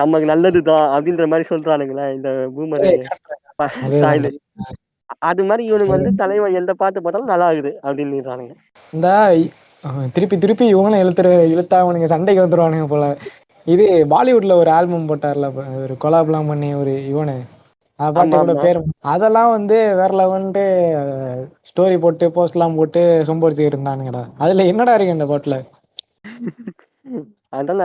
நமக்கு நல்லதுதான் அப்படின்ற மாதிரி சொல்றானுங்களே இந்த பூமர் அதேதான். அது மாதிரி இவனுங்க வந்து தலைவன் எந்த பாட்டு போட்டாலும் நல்லா இருக்குது அப்படின்னு. இந்த திருப்பி திருப்பி இவங்களும் இழுத்தா அவனுங்க சண்டைக்கு வந்துருவானுங்க போல. இது பாலிவுட்ல ஒரு ஆல்பம் போட்டார்ல, ஒரு கொலாப்லாம் பண்ணி ஒரு இவனு பாட்டு கூட பேர் அதெல்லாம் வந்து வேற லெவல்ட்டு ஸ்டோரி போட்டு போஸ்ட் எல்லாம் போட்டு சொம்படிச்சுக்கிட்டு இருந்தானுங்கடா. அதுல என்னடா இருக்கு இந்த பாட்டுல? அதனால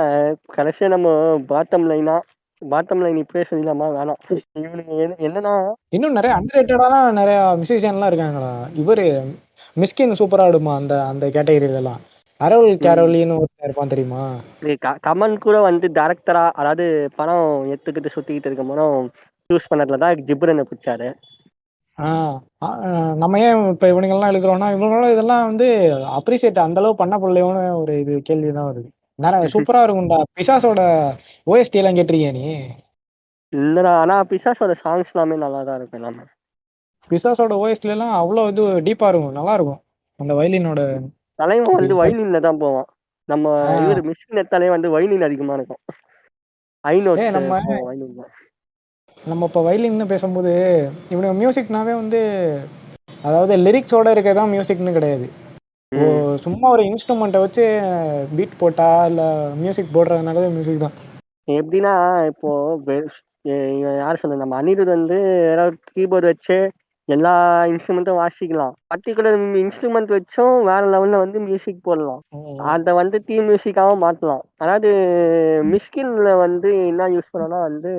கடைசியா நம்ம பாட்டம் லைன் இப்பவே சொல்லலாமா வேணாம்? இவனுங்க என்னன்னா இன்னும் நிறைய அண்டர்ரேட்டடாலாம் நிறைய மியூசிஷியன்லாம் இருக்காங்கடா. இவரு மிஸ்கின் சூப்பரா ஆடுமா அந்த அந்த கேட்டகரியில எல்லாம். அரவல் கேரவலின்னு ஒருத்தன் இருப்பான் தெரியுமா? கமன் கூட வந்து டைரக்டரா, அதாவது படம் எடுத்துக்கிட்டு சுத்திக்கிட்டு இருக்கும் போதும் சூஸ் பண்ணதுலதான் ஜிப்ரனை பிடிச்சாரு. நம்ம ஏன் இப்ப இவனுங்கெல்லாம் எழுதுறோம்னா இவங்களோட இதெல்லாம் வந்து அப்ரிசியேட் அந்த அளவு பண்ண பிள்ளையோன்னு ஒரு இது கேள்விதான் வருது. நிறைய சூப்பரா இருக்கும்டா. பிசாசோட ஓஎஸ்டி எல்லாம் கேட்டிருக்கியா நீ? இல்லடா, ஆனா பிசாசோட சாங்ஸ் எல்லாமே நல்லா தான் இருக்கும். எல்லாமே பிசாசோட ஓஎஸ்டி எல்லாம் அவ்வளவு இது டீப்பா இருக்கும், நல்லா இருக்கும். அந்த வயலினோட தலைவன் வந்து வைலின்ல தான் போவான். நம்ம இவர் மிஷின் எடுத்தாலே வந்து வைலின் அதிகமா இருக்கும். நம்ம இப்ப வயலின்னு பேசும்போது இவனுக்கு மியூசிக்னாவே வந்து அதாவது லிரிக்ஸோட இருக்கதான் மியூசிக்னு கிடையாது. சும்மா ஒரு இன்ஸ்ட்ருமெண்ட்டை வச்சு பீட் போட்டா இல்ல மியூசிக் போடுறதுனால மியூசிக் தான். எப்படின்னா இப்போ யார் சொன்ன, நம்ம அனிருத் வந்து ஏதாவது கீபோர்டு வச்சு எல்லா இன்ஸ்ட்ருமெண்ட்டும் வாசிக்கலாம். பர்டிகுலர் இன்ஸ்ட்ருமெண்ட் வச்சும் வேற லெவல்ல வந்து மியூசிக் போடலாம். அதை வந்து தீம் மியூசிக்காவும் மாற்றலாம். அதாவது மிஸ்கின்ல வந்து என்ன யூஸ் பண்ணோம்னா வந்து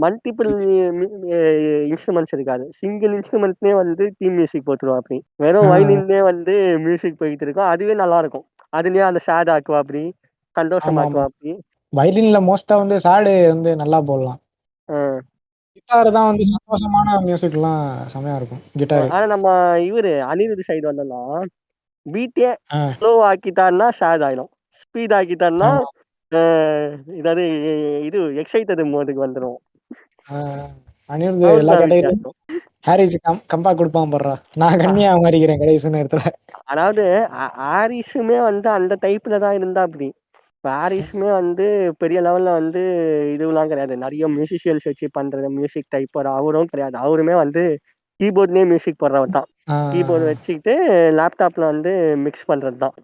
மல்டிபிள் இன்ஸ்ட்ருமெண்ட்ஸ் இருக்காது, சிங்கிள் இன்ஸ்ட்ருமெண்ட்லயே வந்து தீம் மியூசிக் போட்டுருவோம். அப்படி வெறும் வயலின்லயே வந்து மியூசிக் போயிட்டு இருக்கும். அதுவே நல்லா இருக்கும். அதுலயே அந்த சேட் ஆக்குவா, அப்படி சந்தோஷமாக்குவா. அப்படி வயலின்ல மோஸ்டா வந்து சாடு வந்து நல்லா போடலாம். கிட்டார் தான் வந்து சந்தோஷமான மியூசிக் எல்லாம் செமையா இருக்கும் கிட்டார். ஆனா நம்ம இவரு அனிருத் சைடு வந்தோம்னா பீட்டே ஸ்லோ ஆக்கிட்டாருன்னா சேட் ஆயிடும், ஸ்பீட் ஆக்கிட்டாருன்னா இதாவது இது எக்ஸைட்டட் மோடுக்கு வந்துடும். அனிருத் எல்லா கேட்டகரியும் ஹாரிஸ் கம்பேக் கொடுப்பான் போடுறா. நான் கண்ணியா மாறிக்கிறேன் கடைசி நேரத்துல. அதாவது ஹாரிஸுமே வந்து அந்த டைப்ல தான் இருந்தா. அப்படி ஹாரிஸுமே வந்து பெரிய லெவல்ல வந்து இதுலாம் கிடையாது, நிறைய மியூசிஷியன்ஸ் வச்சு பண்றது மியூசிக் டைப் அவரும் கிடையாது. அவருமே வந்து கீபோர்ட்லயே மியூசிக் போடுறவர் தான். கீபோர்டு வச்சுக்கிட்டு லேப்டாப்ல வந்து மிக்ஸ் பண்றது தான்.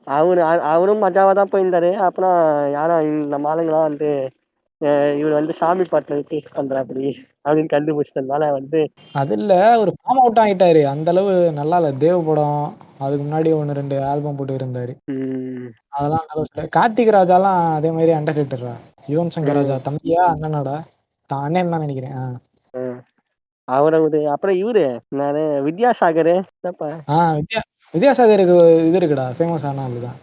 அவரும் மஜாவா தான் போயிருந்தாரு. அப்புறம் யாரும் நம்ம ஆளுங்களாம் வந்து இவர் வந்து சாமி பாட்டுல டேஸ்ட் பண்றாப்படி அப்படின்னு கண்டுபிடிச்சதுனால வந்து அது இல்ல ஒரு ஃபார்ம் அவுட் ஆகிட்டாரு. அந்த அளவு நல்லா இல்ல. தேவ படம் அதுக்கு முன்னாடி 1-2 ஆல்பம் போட்டு இருந்தாரு. அதெல்லாம் கார்த்திக் ராஜாலாம் அதே மாதிரி அண்டர் ரேட்டடா. யுவன் சங்கர் ராஜா தம்பியா அண்ணனோட அண்ணன் தான் நினைக்கிறேன். அவரது அப்புறம் இவரு நானு வித்யாசாகர். வித்யாசாகருக்கு இது இருக்குடா, ஃபேமஸ் ஆனா அதுதான்.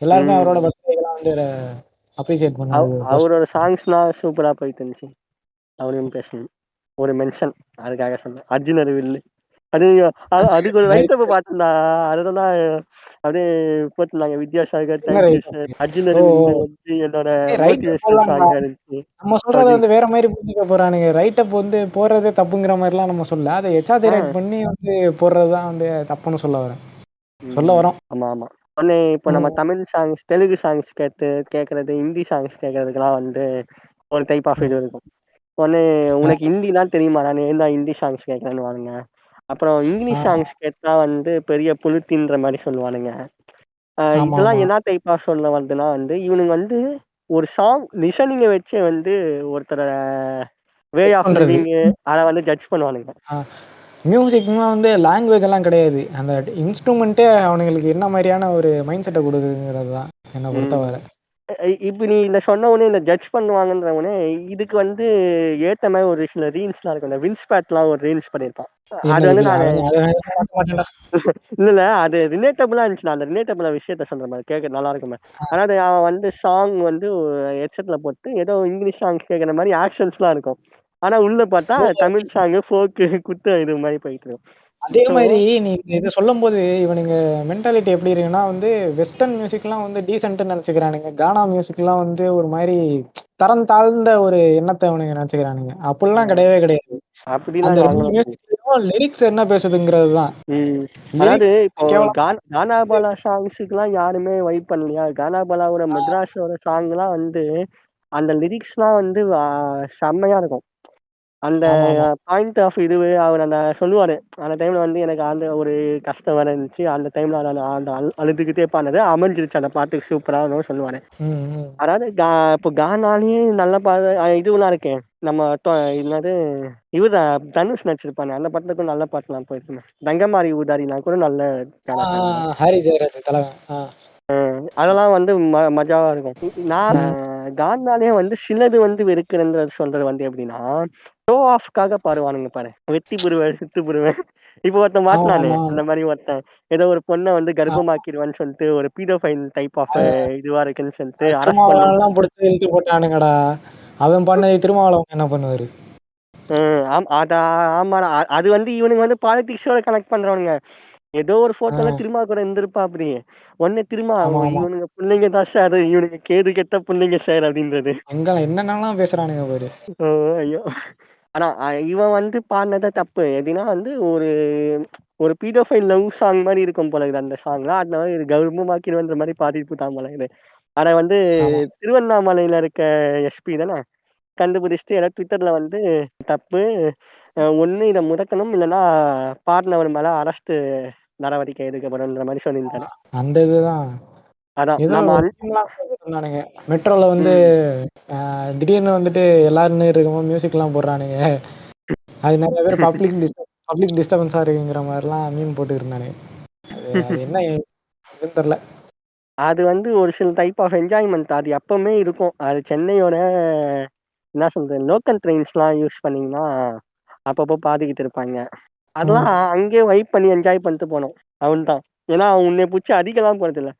எல்லாருமே அவரோட பர்த்டேலாம் வந்து அப்ரிசியேட் பண்ணாரு. அவரோட சாங்ஸ்லாம் சூப்பரா போயிட்டு இருந்துச்சு. அவரையும் பேசணும் ஒரு மென்ஷன், அதுக்காக சொன்னேன். அர்ஜுன் அறிவில்லு அது அதுக்கு ஒரு ரைட்டப்ப பார்த்தா அதுதான் அப்படியே போட்டிருந்தாங்க. வித்யாசாகர் தேங்க்யூ சார், அர்ஜுன் அறிவில்லு வந்து என்னோட மோட்டிவேஷனல் சாங்கா இருந்துச்சு. நம்ம சொல்றத வந்து வேற மாதிரி புரிஞ்சுக்க போறானுங்க. ரைட் அப் வந்து போடுறதே தப்புங்கிற மாதிரிலாம் நம்ம சொல்ல, அதை எக்ஸாஜரேட் பண்ணி வந்து போடுறதுதான் வந்து தப்புன்னு சொல்ல வரோம். ஆமா ஆமா. உடனே இப்போ நம்ம தமிழ் சாங்ஸ், தெலுங்கு சாங்ஸ் கேட்கறது, ஹிந்தி சாங்ஸ் கேட்கறதுக்கெல்லாம் வந்து ஒரு டைப் ஆஃப் இது இருக்கும். உடனே உனக்கு ஹிந்தி தான் தெரியுமா, நான் ஏன் ஹிந்தி சாங்ஸ் கேட்கறேன்னு வானுங்க. அப்புறம் இங்கிலீஷ் சாங்ஸ் கேட்டா வந்து பெரிய புளுத்தின்ற மாதிரி சொல்லுவானுங்க. இதெல்லாம் என்ன டைப் ஆஃப் சொல்ல வருதுன்னா வந்து இவனுங்க வந்து ஒரு சாங் லிசனிங்க வச்சு வந்து ஒருத்தர வே ஆஃப் லிவிங் அதை வந்து ஜட்ஜ் பண்ணுவானுங்க. மியூசிக்னா வந்து லாங்குவேஜ் எல்லாம் கிடையாது, அந்த இன்ஸ்ட்ருமெண்ட்டே அவனுங்களுக்கு என்ன மாதிரியான ஒரு மைண்ட் செட்டை கொடுக்குதுங்கிறது தான் என்னை பொறுத்தவரை. இப்ப நீ இந்த சொன்ன உடனே இந்த ஜட்ஜ் பண்ணுவாங்கன்ற உடனே இதுக்கு வந்து ஏத்த மாதிரி ஒரு சில ரீல்ஸ்லாம் இருக்கும். இந்த வின்ஸ்பேட்லாம் ஒரு ரீல்ஸ் பண்ணியிருப்பான். அது வந்து என்னது நான் அதை பார்க்க மாட்டேன்டா. இல்ல அது ரிலேட்டபிளா இருந்துச்சு. நான் அந்த ரிலேட்டபிளா விஷயத்த சொல்றேன் பாரு. கேட்க நல்லா இருக்குமே. அதாவது அவன் வந்து சாங் வந்து ஹெட்செட்ல போட்டு ஏதோ இங்கிலீஷ் சாங் கேட்கற மாதிரி ஆக்ஷன்ஸ்லாம் இருக்கும். ஆனா உள்ள பார்த்தா தமிழ் சாங் ஃபோக்கு குத்து இது மாதிரி போயிட்டு இருக்கும். அதே ஸோ மாதிரி நீ இதை சொல்லும் போது இவனுங்க மென்டாலிட்டி எப்படி இருக்குன்னா வந்து வெஸ்டர்ன் மியூசிக்லாம் வந்து டீசென்ட்னு நினைச்சுக்கிறானுங்க. கானா மியூசிக்லாம் வந்து ஒரு மாதிரி தரம் தாழ்ந்த ஒரு எண்ணத்தை அவனுங்க நினைச்சுக்கிறானுங்க. அப்படிலாம் கிடையவே கிடையாது. அந்த அப்படிலாம் நாங்களும் மியூசிக்லயும் லிரிக்ஸ் என்ன பேசுதுங்கிறது தான். அதாவது இப்போ கேவலம். கானாபாலா சாங்ஸுக்குலாம் யாருமே வைப் பண்ணலையா? கானாபாலாவோட மெட்ராஸோட சாங்லாம் வந்து அந்த லிரிக்ஸ்லாம் வந்து செம்மையா இருக்கும். அந்த ஆமா ஆமா பாயிண்ட் ஆஃப் இதுவே அவர் அந்த சொல்லுவாரு. அந்த டைம்ல வந்து எனக்கு அந்த ஒரு கஷ்டம் வேற இருந்துச்சு. அந்த டைம்ல நான் அந்த அழுதுகிட்டே பாடுனது அமைஞ்சிருச்சு அந்த பாட்டுக்கு சூப்பரா சொல்லுவாரு. ம், ம். அதாவது இப்போ கானாலேயே நல்ல இதுவெல்லாம் இருக்கே. நம்ம என்னது இவர்தான் தனுஷ் நடிச்சிருப்பானே அந்த படத்துக்கும் நல்ல பாட்டுலாம் போயிருக்குமே. தங்கமாரி ஊதாரிலாம் கூட நல்ல கானா சாங் தான். ஹாரி ஜெயராஜ் தலைவன். அதெல்லாம் வந்து மஜாவா இருக்கும். நான் கானாலே வந்து சிலது வந்து வெறுக்கிறேன்னு சொல்றது வந்து எப்படின்னா ஷோ ஆஃப்காக பாடுவானுங்க பாரு. வெட்டி புருவன் சித்து புருவன். இப்போ ஒருத்தன் ஆமா மாட்டினானே ஆமா அந்த மாதிரி ஒருத்தன் ஏதோ ஒரு பொண்ணை வந்து கர்ப்பமாக்கிடுவான்னு சொல்லிட்டு ஒரு பீடோஃபைல் டைப் ஆஃப் இதுவா இருக்குன்னு சொல்லிட்டு அரெஸ்ட் பண்ணி திருமாவளவன் பிடிச்சி இழுத்து போட்டானுங்கடா. அவன் பண்ணது திருமாவளவன் என்ன பண்ணுவாரு? ஆமாடா. அது வந்து இவனுங்க வந்து பாலிடிக்ஸோட கனெக்ட் பண்றவனுங்க. ஏதோ ஒரு போட்டோல ஆஹ் திருமா கூட இருந்திருப்பா அப்படி ஒண்ணு திருமா ஆமா ஆமா இவனுங்க பிள்ளைங்க தான் சார் இவனுங்க கேடு கெட்ட பிள்ளைங்க சார் அப்படின்றது. அங்க என்னென்னலாம் பேசுறானுங்க பாரு. ஓ, ஐயோ. ஆனா இவன் வந்து பாடினதா தப்பு எப்படின்னா வந்து ஒரு ஒரு பீடோஃபைல் லவ் சாங் மாதிரி இருக்கும் போல இது அந்த சாங்லாம் அந்த மாதிரி கர்ப்பமாக்கிடுன்ற மாதிரி பாடிட்டு போட்டான் போல இது. ஆனா வந்து ஆமா திருவண்ணாமலையில இருக்க எஸ்பி தானே கண்டுபிடிச்சிட்டு ஏதாவது ட்விட்டர்ல வந்து தப்பு ஒண்ணு இதை முடக்கணும் இல்லைன்னா பாடினவர் மேல அரஸ்ட் நடவடிக்கை எடுக்கப்படும்ன்ற மாதிரி சொல்லியிருந்தாரு. அந்த இதுதான் அதான் ஏதோ நம்ம டீம்லாம் இருந்தானுங்க. மெட்ரோல வந்து திடீர்னு வந்துட்டு எல்லாரும் இருக்கும்போது மியூசிக் எல்லாம் போடுறானுங்க. அது நிறைய பேர் பப்ளிக் டிஸ்டர்பன்ஸா இருக்குங்கிற மாதிரிலாம் மீன் போட்டு இருந்தானுங்க. அது என்ன இதுன்னு தெரியல. அது வந்து ஒரு சில டைப் ஆஃப் என்ஜாய்மெண்ட் அது எப்பவுமே இருக்கும். அது சென்னையோட என்ன சொல்றது லோக்கல் ட்ரெயின்ஸ்லாம் யூஸ் பண்ணீங்கன்னா அப்பப்போ பாதிக்கிட்டு இருப்பாங்க. அதெல்லாம் அங்கேயே வைப் பண்ணி என்ஜாய் பண்ணிட்டு போனோம். அவன் தான். ஏன்னா அவன் உன்னை பிடிச்சி அடிக்கலாம் போறது இல்ல.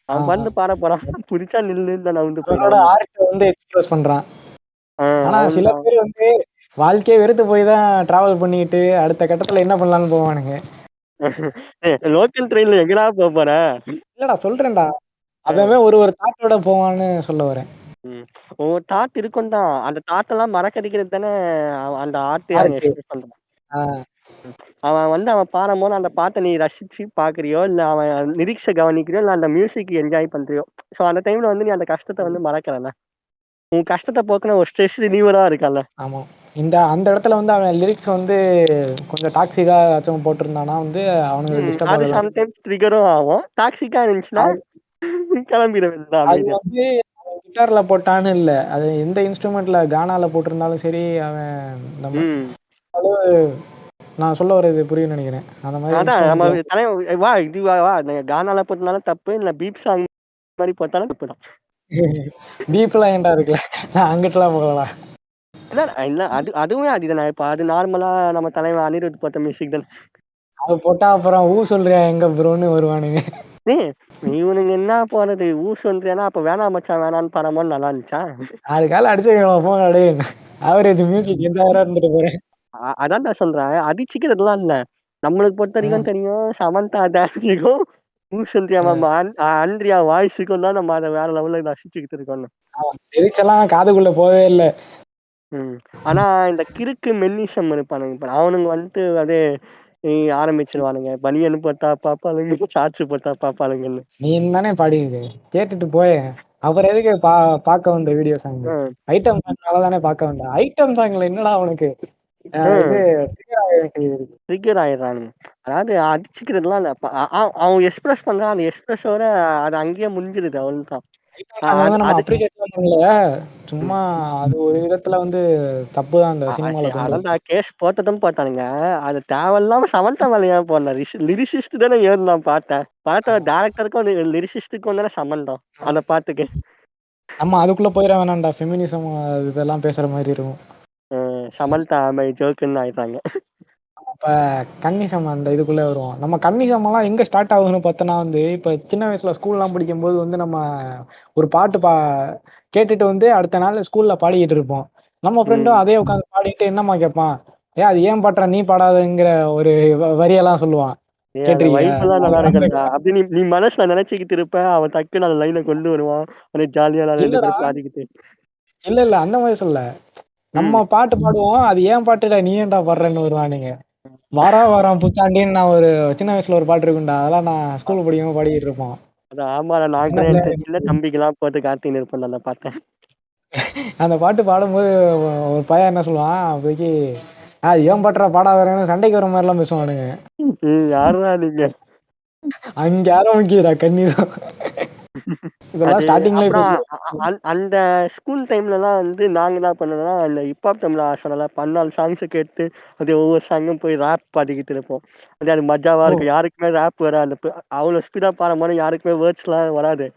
அவன் பண்ணு பாட போறான். புடிச்சா நில்லுன்னு தான் நவுந்து அவனோட போயிடுவான். ஆர்ட் வந்து எக்ஸ்பிரஸ் பண்றான். ஆனா அவன் சில தான். பேர் வந்து வாழ்க்கையே வெறுத்து போய் தான் டிராவல் பண்ணிட்டு அடுத்த கட்டத்துல என்ன பண்ணலாம்னு போவானுங்க. லோக்கல் ட்ரெயின்ல எங்கடா போற? இல்லடா சொல்றேன்டா. அவன் ஒரு தாட்டோட போவான்னு சொல்ல வரேன். ஒவ்வொரு தாட் இருக்கும் தான். அந்த தாட்டெல்லாம் மறக்கடிக்கிறது தானே அந்த ஆர்ட்டே அங்க ஆர்ட். எக்ஸ்பிரஸ் பண்றான். அவன் வந்து அவன் பாடும்போது அந்த பாட்டை நீ ரசிச்சு பாக்குறியோ இல்ல அவன் லிரிக்ஸை கவனிக்கிறியோ இல்ல அந்த மியூசிக் என்ஜாய் பண்றியோ சோ அந்த டைம்ல வந்து நீ அந்த கஷ்டத்தை வந்து மறக்கறல. உன் கஷ்டத்தை போக்குன ஒரு ஸ்ட்ரெஸ் ரிலீவரா இருக்கல. ஆமா. அந்த இடத்துல வந்து அவன் லிரிக்ஸ் வந்து கொஞ்சம் டாக்ஸிக்கா ஏதாச்சும் போட்டிருந்தானா வந்து அவனுக்கு டிஸ்டர்ப் அது ஆகல. சம்டைம்ஸ் ட்ரிகரும் ஆகும். டாக்ஸிக்கா இருந்துச்சுன்னா கிளம்பிட வேண்டியதான் அது அமைதியா. வந்து கிட்டார்ல போட்டான்னு இல்ல. அது எந்த இன்ஸ்ட்ருமெண்ட்ல கானால போட்டிருந்தாலும் சரி அவன் நம்ம ம் நான் சொல்ல வர்றது புரியும்னு நினைக்கிறேன். அந்த மாதிரி அதான் நம்ம இன்ஸ்ட்ருமெண்ட்ல வா இது வா கானால போட்டனாலும் தப்பு இல்ல பீப் சாங் மாதிரி போட்டாலும் தப்பு தான். டீப்லாம் ஏன்டா இருக்குல்ல. நான் அங்கிட்டலாம் போகலாம். இல்ல இல்ல அதுவுமே அதுதானே. இப்ப அது நார்மலா நம்ம தலைவன் அனிருத் போட்ட மியூசிக் தானே. அது போட்டா அப்புறம் சொல்றியா எங்க ப்ரோன்னு வருவானுங்க. ஏய் இவனுங்க என்ன போறது சொல்றியானா அப்ப வேணாம் மச்சான் வேணான்னு படமும் நல்லா இருந்துச்சா? அதுக்கால அடிச்சுக்கலாம் போங்க அடே. ஆவரேஜ் மியூசிக் எந்த இருந்துட்டு போறேன். அதான் நான் சொல்றேன். அடிச்சுக்கிறதுலாம் இல்ல. நம்மளுக்கு பொறுத்த வரைக்கும் தெரியும் சமந்தா டான்ஸுக்கும் சொல்றியா ஆண்ட்ரியா வாய்ஸுக்கும் தான் நம்ம அதை வேற லெவல்ல ரசிச்சுக்கிட்டு இருக்கோம். லிரிக்ஸ் எல்லாம் காதுக்குள்ள போவே இல்ல. ஆனா இந்த கிறுக்கு மென்னிசம் இருப்பானுங்க இப்ப அவனுங்க வந்துட்டு அதே ஆரம்பிச்சிருவானுங்க. பனியன் போட்டா பாப்பாளுங்க ஷார்ட்ஸ் போட்டா பாப்பாளுங்கன்னு. நீ தானே பாடிருக்கு கேட்டுட்டு போய. அப்புறம் எதுக்கு பார்க்க வந்த வீடியோ சாங் ஐட்டம் சாங்னால தானே பார்க்க வந்த. ஐட்டம் சாங்ல என்னடா அவனுக்கு இது ட்ரிகர் ஆயிடுறானுங்க. அதாவது அடிச்சுக்கிறதுலாம் இல்ல. அவன் எக்ஸ்பிரஸ் பண்றான். அந்த எக்ஸ்பிரஸோட அது அங்கேயே முடிஞ்சிருது அவ்வளவுதான். நம்ம அது அப்ரிஷியேட் பண்ணல. சும்மா அது ஒரு விதத்துல வந்து தப்புதான் அந்த சினிமால பண்றது. அதான் கேஸ் போட்டதும் போட்டானுங்க. அது தேவையில்லாம சமந்தா மேல ஏன் போன லிரிசிஸ்ட் தானே ஏறினான் பாட்டேன். படத்தோட டேரக்டருக்கும் லிரிசிஸ்டுக்கும் தானே சம்பந்தம் அந்த பாட்டுக்கு. நம்ம அதுக்குள்ள போயிட வேணாம்டா, ஃபெமினிசம் இதெல்லாம் பேசுற மாதிரி இருக்கும். சமந்தா மை ஜோக்குன்னு ஆயிட்டாங்க. அப்ப கன்னிசம் அந்த இதுக்குள்ள வருவோம். நம்ம கன்னிசம் எல்லாம் எங்க ஸ்டார்ட் ஆகுதுன்னு பார்த்தோன்னா வந்து, இப்ப சின்ன வயசுல ஸ்கூல்லாம் படிக்கும்போது வந்து நம்ம ஒரு பாட்டு கேட்டுட்டு வந்து அடுத்த நாள் ஸ்கூல்ல பாடிக்கிட்டு இருப்போம். நம்ம ஃப்ரெண்டும் அதே உட்காந்து பாடிட்டு என்னம்மா கேட்பான், அது ஏன் பாடுற நீ பாடாதங்கிற ஒரு வரியெல்லாம் சொல்லுவான். அந்த கேட்டிருக்கியா? வைப்லாம் நல்லா இருக்கும்டா. அப்படி நீ நீ மனசுல நினைச்சுக்கிட்டு இருப்ப, அவன் டக்குன்னு அந்த லைனை கொண்டு வருவான். அப்படியே ஜாலியா நான் 2 இல்லடா, பேரும் பாடிக்கிட்டு. இல்ல அந்த மாதிரி சொல்லல. நம்ம ம். பாட்டு பாடுவோம், அது ஏன் பாட்டுடா நீ ஏன்டா பாடுறன்னு வருவானுங்க. வாரா வாரம் புத்தாண்டின்னு நான் ஒரு சின்ன வயசுல ஒரு பாட்டு இருக்கும்டா. அதெல்லாம் நான் ஸ்கூல் படிக்கும்போது பாடிக்கிட்டு இருப்போம். அது ஆமாடா, நான் சின்ன கூட என் சின்ன பிள்ளையா தம்பிக்கெல்லாம் போட்டு காட்டின்னு இருப்பேன் அந்த பாட்ட. அந்த பாட்டு பாடும்போது ஒரு பையன் என்ன சொல்லுவான், அப்போதைக்கு ஏன் பாட்டுறா பாடாதன்னு சண்டைக்கு வர மாதிரிலாம் பேசுவானுங்க. யாருடா நீங்க? அங்க ஆரம்பிக்குதுடா கன்னிதான். இதெல்லாம் அது ஸ்டார்டிங்லயே அப்புறம் பேசுவோம். அந்த ஸ்கூல் டைம்லலாம் வந்து நாங்க என்ன பண்ணோம்னா, அந்த ஹிப்ஹாப் தமிழா சொன்னல 14 சாங்ஸ கேட்டு அது ஒவ்வொரு சாங்கும் போய் ரேப் பாடிக்கிட்டு இருப்போம். அது மஜாவா ஓ! இருக்கும். யாருக்குமே ரேப் வராது. அவ்வளோ ஸ்பீடா பாடும்போது யாருக்குமே வேர்ட்ஸ்லாம் வராது.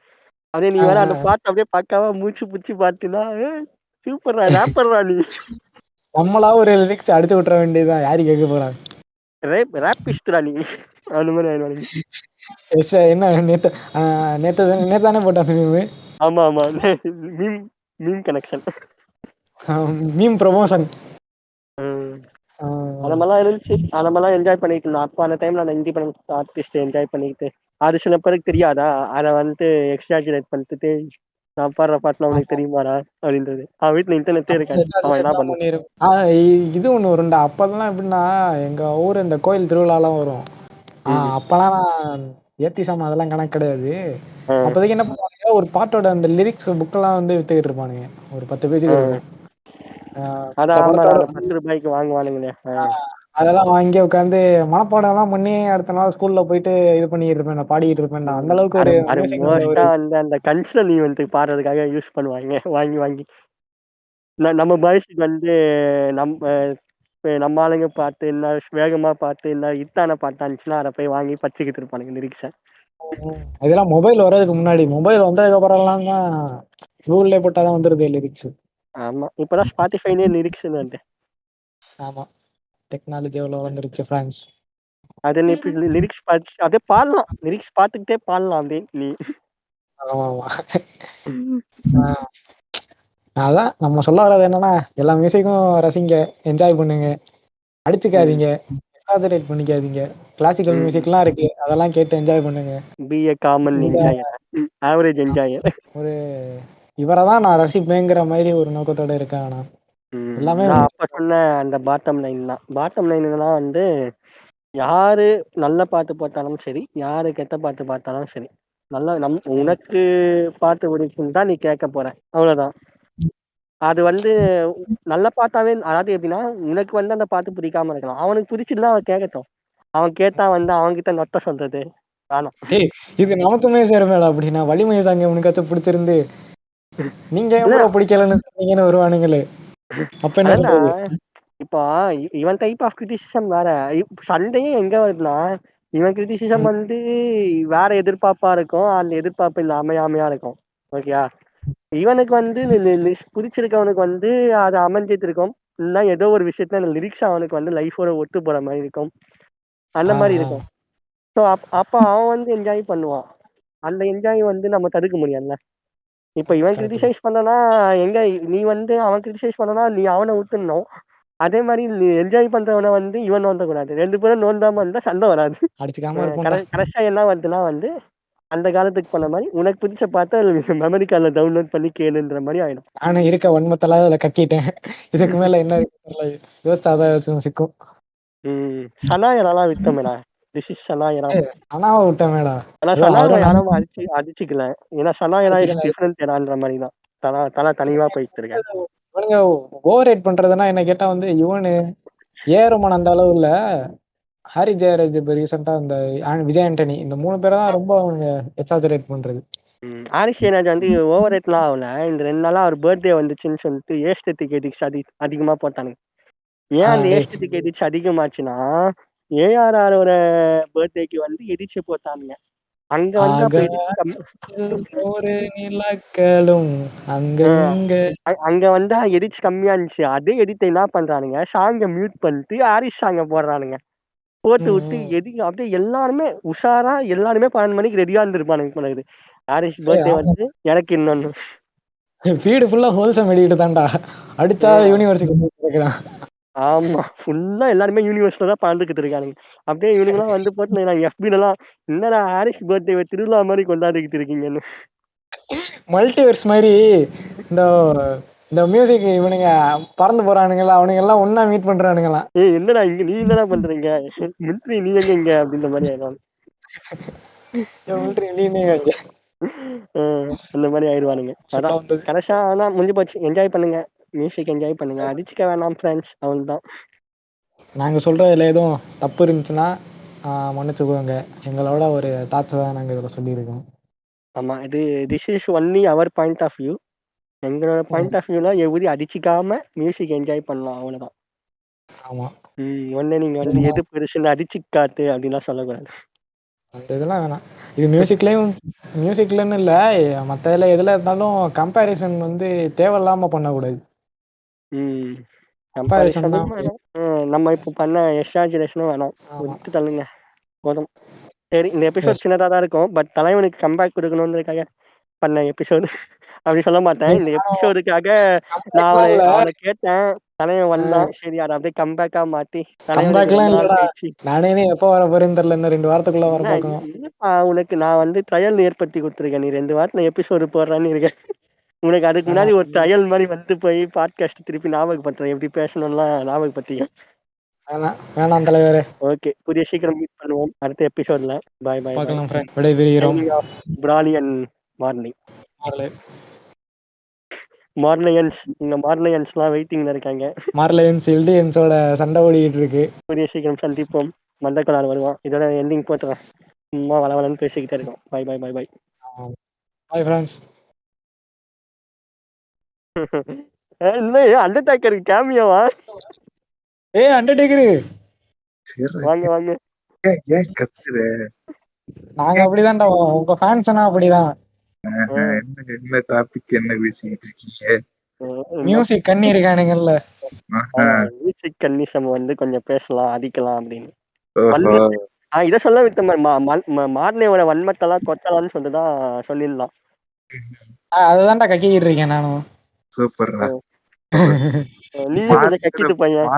அதே நீ ஆ, வேற அந்த ஆ. பாட்ட அப்படியே பக்காவா மூச்சு புடிச்சு பாத்தீன்னா, சூப்பர்ரா ரேப்பர்ரா நீ. நம்மளா ஒரு லிரிக்ஸ் அடிச்சு விட்டுற வேண்டியதுதான். யாரு கேட்க போறாங்க? ரேப்பிஸ்ட்ரா நீ. அந்த மாரி ஆயிடுவானுங்க. என்ன நேத்து நேத்து தானே போட்டான் மீம். ஆமா, ஆமா. Meme meme connection. Meme promotion. ம். அந்த மாரிலாம் இருந்துச்சு. அந்த மாரிலாம் என்ஜாய் பண்ணிட்டு இருந்தோம். அப்ப அந்த டைம்ல அந்த இண்டிபெண்டன்ஸ் ஆர்டிஸ்ட் என்ஜாய் பண்ணிக்கிட்டு, அது சில பேருக்கு தெரியாதா? அத வந்து எக்ஸாஜுரேட் பண்ணிட்டு, நான் பாடுற பாட்டுலாம் உனக்கு தெரியுமாடா? அப்படின்றது. அவன் வீட்ல இன்டர்நெட்டே இருக்காது. அவன் என்ன பண்ணுவான்? இது ஒண்ணு வரும்டா. அப்பெல்லாம் எப்படின்னா, எங்க ஊரு இந்த கோயில் திருவிழாலாம் வரும். ம். அப்பலாம் நான் ஏத்திசம் அதெல்லாம் கணக்கு கிடையாது. ஆ. அப்போதைக்கு என்ன பண்ணுவானுங்க, ஒரு பாட்டோட அந்த லிரிக்ஸ் புக்கெல்லாம் வந்து வித்துக்கிட்டு இருப்பானுங்க. ஒரு 10 ஆ. பேஜுக்கு இருக்கும். இந்த அதான் ஆமாடா. படத்தோட அந்த ரூ. 10க்கு வாங்குவானுங்களே. அதெல்லாம் வாங்கி உட்காந்து மனப்பாடம்லாம் பண்ணி அடுத்த நாள் ஸ்கூல்ல போயிட்டு இது பண்ணிட்டு இருப்பேன். பாடிக்கிட்டு இருப்பேன்டா. அந்த அளவுக்கு அது ஒரு அது மியூசிக் மேல மோஸ்ட்டா ஒரு வந்து அந்த கல்ச்சுரல் ஈவென்ட்க்கு பாடுறதுக்காக யூஸ் பண்ணுவாங்க. வாங்கி வாங்கி. நம்ம பாய்ஸ்க்கு வந்து நம்ம நம்ம ஆளுங்க பாட்டு என்ன வேகமா பாட்டு என்ன ஹிட்டான பாட்டா இருந்துச்சுன்னா அதை போய் வாங்கி பச்சிக்கிட்டு இருப்பானுங்க லிரிக்ஸை. இதெல்லாம் மொபைல் வர்றதுக்கு முன்னாடி. மொபைல் வந்ததுக்கு அப்புறம்லாம் தான் கூகுள்லயே போட்டாதான் வந்துருது லிரிக்ஸ். ஆமா, இப்பதான் ஸ்பாட்டிஃபைலயே லிரிக்ஸ்னு வந்து. ஆமா. டெக்னாலஜி எவ்வளவு வளர்ந்துருச்சு ஃப்ரான்ஸ். அது நீ இப்ப லிரிக்ஸ் படிச்சு அதே பாடலாம், லிரிக்ஸ் பாட்டுக்கிட்டே பாடலாம் அப்படியே நீ. ஆமா ஆமா. ஆஹ் அதான் நம்ம சொல்ல வர்றது என்னன்னா, எல்லா மியூசிக்கும் ரசிங்க, என்ஜாய் பண்ணுங்க, ம், அடிச்சுக்காதீங்க, எக்ஸாஜரேட் பண்ணிக்காதீங்க. கிளாசிக்கல் ம். மியூசிக்லாம் இருக்கு, அதெல்லாம் கேட்டு என்ஜாய் பண்ணுங்க. பி ஏ காமன் இந்த என்ஜாயர், ஆவரேஜ் என்ஜாயர். ஒரு இவரை தான் நான் ரசிப்பேங்கிற மாதிரி ஒரு நோக்கத்தோட இருக்கேன். ஆனா எல்லாமே நான் அப்ப music. சொன்ன அந்த பாட்டம் லைன் தான். பாட்டம் லைன்லாம் வந்து யாரு நல்ல பாட்டு போட்டாலும் சரி, யாரு கெட்ட பாட்டு பார்த்தாலும் சரி, நல்லா உனக்கு பாட்டு பிடிக்கும் தான் நீ கேட்க போற, அவ்வளவுதான். அது வந்து நல்ல பாட்டாவே, அதாவது எப்படின்னா உனக்கு வந்து அந்த பாட்டு பிடிக்காம இருக்கலாம், அவனுக்கு பிடிச்சிருந்தா அவன் கேட்கட்டும். அவன் கேட்டா வந்து அவன்கிட்ட நொட்ட சொல்றது வேணாம். டேய், இது நமக்குமே சேருமேடா. அப்படின்னா வலிமை சாங் உனக்காச்சும் பிடிச்சிருந்து நீங்க ஏன் இல்ல ப்ரோ பிடிக்கலன்னு சொன்னீங்கன்னு வருவானுங்களே, அப்ப என்ன அதான்டா, சொல்றது? இப்போ இவன் டைப் ஆஃப் கிரிட்டிசிசம் வேற. சண்டையே எங்க வருதுன்னா, இவன் கிரிட்டிசிசம் ம். வந்து வேற எதிர்பார்ப்பா இருக்கும், அந்த எதிர்பார்ப்பு இந்த அமையாமையா இருக்கும். ஓகேயா? இவனுக்கு வந்து பிடிச்சிருக்கவனுக்கு வந்து அது அமைஞ்சிட்டு இருக்கும். இல்ல ஏதோ ஒரு விஷயத்துல அந்த லிரிக்ஸ் அவனுக்கு வந்து லைஃபோட ஒத்து போற மாதிரி இருக்கும். அந்த ஆ, மாதிரி ஆ. இருக்கும். ஸோ அப்ப அவன் வந்து என்ஜாய் பண்ணுவான். அந்த என்ஜாய் வந்து நம்ம தடுக்க முடியாதுல்ல. இப்ப இவன் கரெக்ட். கிரிட்டிசைஸ் பண்ணனா, எங்க நீ வந்து அவன் கிரிட்டிசைஸ் பண்ணனா நீ அவனை விட்டுடணும். அதே மாதிரி நீ என்ஜாய் பண்றவனை வந்து இவன் நோந்த கூடாது. 2 பேரும் நோந்தாம இருந்தா சண்டை வராது. அடிச்சுக்காம இருப்போம்டா. கடைசியா என்ன வருதுன்னா வந்து அந்த காலத்துக்கு பண்ண மாதிரி உனக்கு பிடிச்ச பாட்டை மெமரி கார்டுல டவுன்லோட் பண்ணி கேளுன்ற மாதிரி ஆயிடும். நானும் இருக்க வன்மத்தெல்லாம் அதுல கக்கிட்டேன். இதுக்கு மேல என்ன இருக்கு தெரியல. யோசிச்சாதான் ஏதாச்சும் சிக்கும். சனாயரெல்லாம் வித்தோமேடா. திஸ் இஸ் சனாயரா. அனாவை விட்டமேடா. ஆனா ஏதோ சனாவை அவரை யாரும் நம்பி அடிச்சுக்கல. ஏன்னா சனாயரா இஸ் அடிச்சுக்கலாம். டிஃப்ரெண்ட் ஏடான்ற மாதிரி தான். தலா தனிவா போயிட்டு இருக்கேன். இவனுங்க ஓவர் ரேட் பண்றதுன்னா என்ன கேட்டா வந்து இவனு ஏரமன் அந்த அளவு இல்ல. ஹாரி ஜெயராஜ் இப்ப ரீசெண்டா இந்த விஜய் ஆண்டனி இந்த 3 பேரை தான் ரொம்ப அவங்க எக்ஸாஜரேட் பண்றது. ஆரிஷ் ஏனாஜ் வந்து ஓவர் ரேட்லாம் ஆகல. இந்த 2 நாளா அவர் பர்த்டே வந்துச்சுன்னு சொல்லிட்டு ஏஸ்தெட்டிக் எடிக்ஸ் அதிகமா போட்டானுங்க. ஏன் அந்த டேய் ஏஸ்தெட்டிக் எடிக்ஸ் அதிகமாச்சுன்னா, ஏஆர்ஆரோட பர்த்டேக்கு வந்து எடிச்சு போட்டானுங்க. அங்க வந்து அப்ப ஒரு நிலக்களும் அங்கங்க அங்க வந்து எடிட்ஸ் கம்மியா இருந்துச்சு. அதே எடிட் என்ன பண்றானுங்க, சாங்க மியூட் பண்ணிட்டு ஹாரிஸ் சாங்க போடுறானுங்க. போட்டு விட்டு அப்படியே எல்லாருமே உஷாரா எல்லாருமே 12 மணிக்கு ரெடியா இருந்திருப்பானுங்க போல இருக்குது. ஹாரிஸ் பர்த்டே வந்து எனக்கு இன்னொன்னு. ஃபீடு ஃபுல்லா ஹோல்சம் எடிட் தான்டா. அடிச்சா யூனிவர்சிட்டி இருக்கிறான். ஆமா ஃபுல்லா எல்லாருமே யூனிவர்ஸ்ல தான் பறந்துகிட்டு இருக்கானுங்க. அப்படியே இவனுங்களாம் வந்து போட்டு நான் எஃபிலலாம் என்னடா ஹாரிஸ் பர்த்டே திருவிழா மாதிரி கொண்டாடிக்கிட்டு இருக்கீங்கன்னு. மல்டிவர்ஸ் மாதிரி இந்த இந்த மியூசிக் இவனுங்க பறந்து போறானுங்களா, அவனுங்க எல்லாம் ஒன்னா மீட் பண்றானுங்களாம். என்னடா இங்க நீ என்னடா பண்றீங்க, மிலிட்ரி நீ எங்க இங்க அப்படின்ற மாதிரி ஆயிடுவாங்க. அந்த மாதிரி ஆயிடுவானுங்க. அதான் கடைசியா ஆனா முடிஞ்சு போச்சு. என்ஜாய் பண்ணுங்க, மியூசிக் என்ஜாய் பண்ணுங்க, அடிச்சுக்க வேணாம் ஃப்ரெண்ட்ஸ், அவ்வளவுதான். நாங்க சொல்றதுல எதுவும் தப்பு இருந்துச்சுன்னா மன்னிச்சுக்கோங்க. எங்களோட ஒரு தாட்ஸ் தான் நாங்க இதுல சொல்லியிருக்கோம். ஆமா, இது this is only our point of view. எங்களோட பாயிண்ட் ஆஃப் வியூல எப்படி அடிச்சுக்காம மியூசிக் என்ஜாய் பண்ணலாம், அவ்வளவுதான். ஆமா. ஒண்ணு நீங்க வந்து எது பெருசுன்னு அடிச்சு காட்டு அப்படின்லாம் சொல்லக்கூடாது. அந்த இதெல்லாம் வேணாம். இது மியூசிக்லன்னு இல்ல, மத்த எதுல இருந்தாலும் கம்பேரிசன் வந்து தேவையில்லாம பண்ணக்கூடாது. கம்பேரிசன் நம்ம இப்போ பண்ண எக்ஸாஜரேஷனும் வேணாம், விட்டு தள்ளுங்க போதும். சரி, இந்த எபிசோட் சின்னதா தான் இருக்கும், பட் தலைவனுக்கு கம்பேக் கொடுக்கணும்ன்றதுக்காக பண்ண எபிசோடு. அப்படி சொல்ல மாட்டேன். இந்த எபிசோடுக்காக நான் அவனை கேட்டேன், தலைவன் வந்தான். சரி, அதை அப்படியே கம்பேக்கா மாத்தி நானே எப்ப வர போறேன்னு தெரியல. இந்த 2 வாரத்துக்குள்ள வர பார்க்கணும். உனக்கு நான் வந்து ட்ரையல் ஏற்படுத்தி கொடுத்துருக்கேன். நீ 2 வாரத்துல எபிசோடு போடுறான்னு இருக்கேன். உனக்கு அதுக்கு முன்னாடி ஒரு ட்ரையல் மாதிரி வந்து போய் பாட்காஸ்ட் திருப்பி ஞாபகப்படுத்துறேன், எப்படி பேசணும்லாம் ஞாபகப்படுத்திக்க. வேணாம் தலைவரே. ஓகே, புதிய சீக்கிரம் மீட் பண்ணுவோம் அடுத்த எபிசோட்ல. Bye bye. விடைபெறுகிறோம். பிராலி அண்ட் மார்லி. மார்லையன்ஸ், இங்க மார்லையன்ஸ்லாம் வெயிட்டிங்ல இருக்காங்க. மார்லையன்ஸ் எல்டிஎன்ஸோட சண்டை ஓடிட்டு இருக்கு. புதிய சீக்கிரம் சந்திப்போம். மந்தக்கலார் வருவான். இதோட எண்டிங் போட்டுறேன். சும்மா வளவலன்னு பேசிக்கிட்டே இருக்கோம். Bye bye bye bye. Bye friends. Undertaker கேமியோவா? அண்டர்டேக்கர் வாங்க வாங்க. ஏன் கத்துற? நாங்க அப்படிதான்டா, உங்க ஃபேன்ஸ்னா அப்படிதான். என்ன டாபிக், என்ன பேசிக்கிட்டு இருக்கீங்க? மியூசிக் கண்ணி இருக்கானுங்கல்ல, மியூசிக் கன்னிஷம் வந்து கொஞ்சம் பேசலாம், அடிக்கலாம் அப்படின்னு. இத சொல்ல விட்ட மார்னேவோட வன்மத்தெல்லாம் கொத்தலாம்னு சொல்லிதான் சொல்லிடலாம். அதுதான்டா கக்கிட்டு இருக்கேன் நானும். சூப்பர்டா. நீங்க கொஞ்சம் கக்கிட்டு பையன்.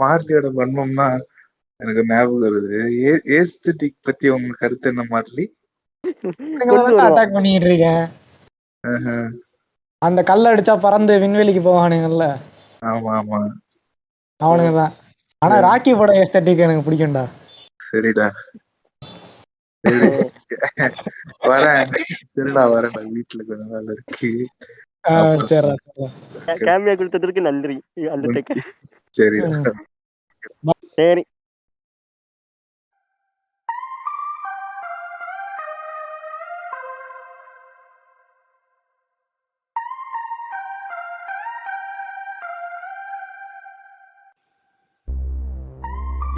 மார்லியோட வன்மம்னா எனக்கு ஞாபகம் வருது. ஏஸ்தெட்டிக் பத்தி உங்க கருத்து என்ன மார்லி? அட்டாக் பண்ணிட்டு இருக்கேன். அந்த கல்ல அடிச்சா பறந்து விண்வெளிக்கு போவானுங்கல்ல. ஆமா ஆமா, அவனுங்கதான். ஆனா ராக்கி பட ஏஸ்தெட்டிக் எனக்கு பிடிக்கும்டா. சரிடா, வரேன். சரிடா வரேன், வீட்டுல கொஞ்ச நாள் இருக்கு. கேமியா கொடுத்ததற்கு நன்றி. சரிடா, சரி.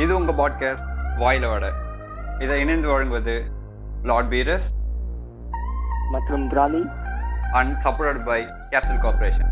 இது உங்க பாட்காஸ்ட் வாயில வட. இதை இணைந்து வழங்குவது லார்ட் பீரஸ் மற்றும் பிராலி and supported by Capital Corporation.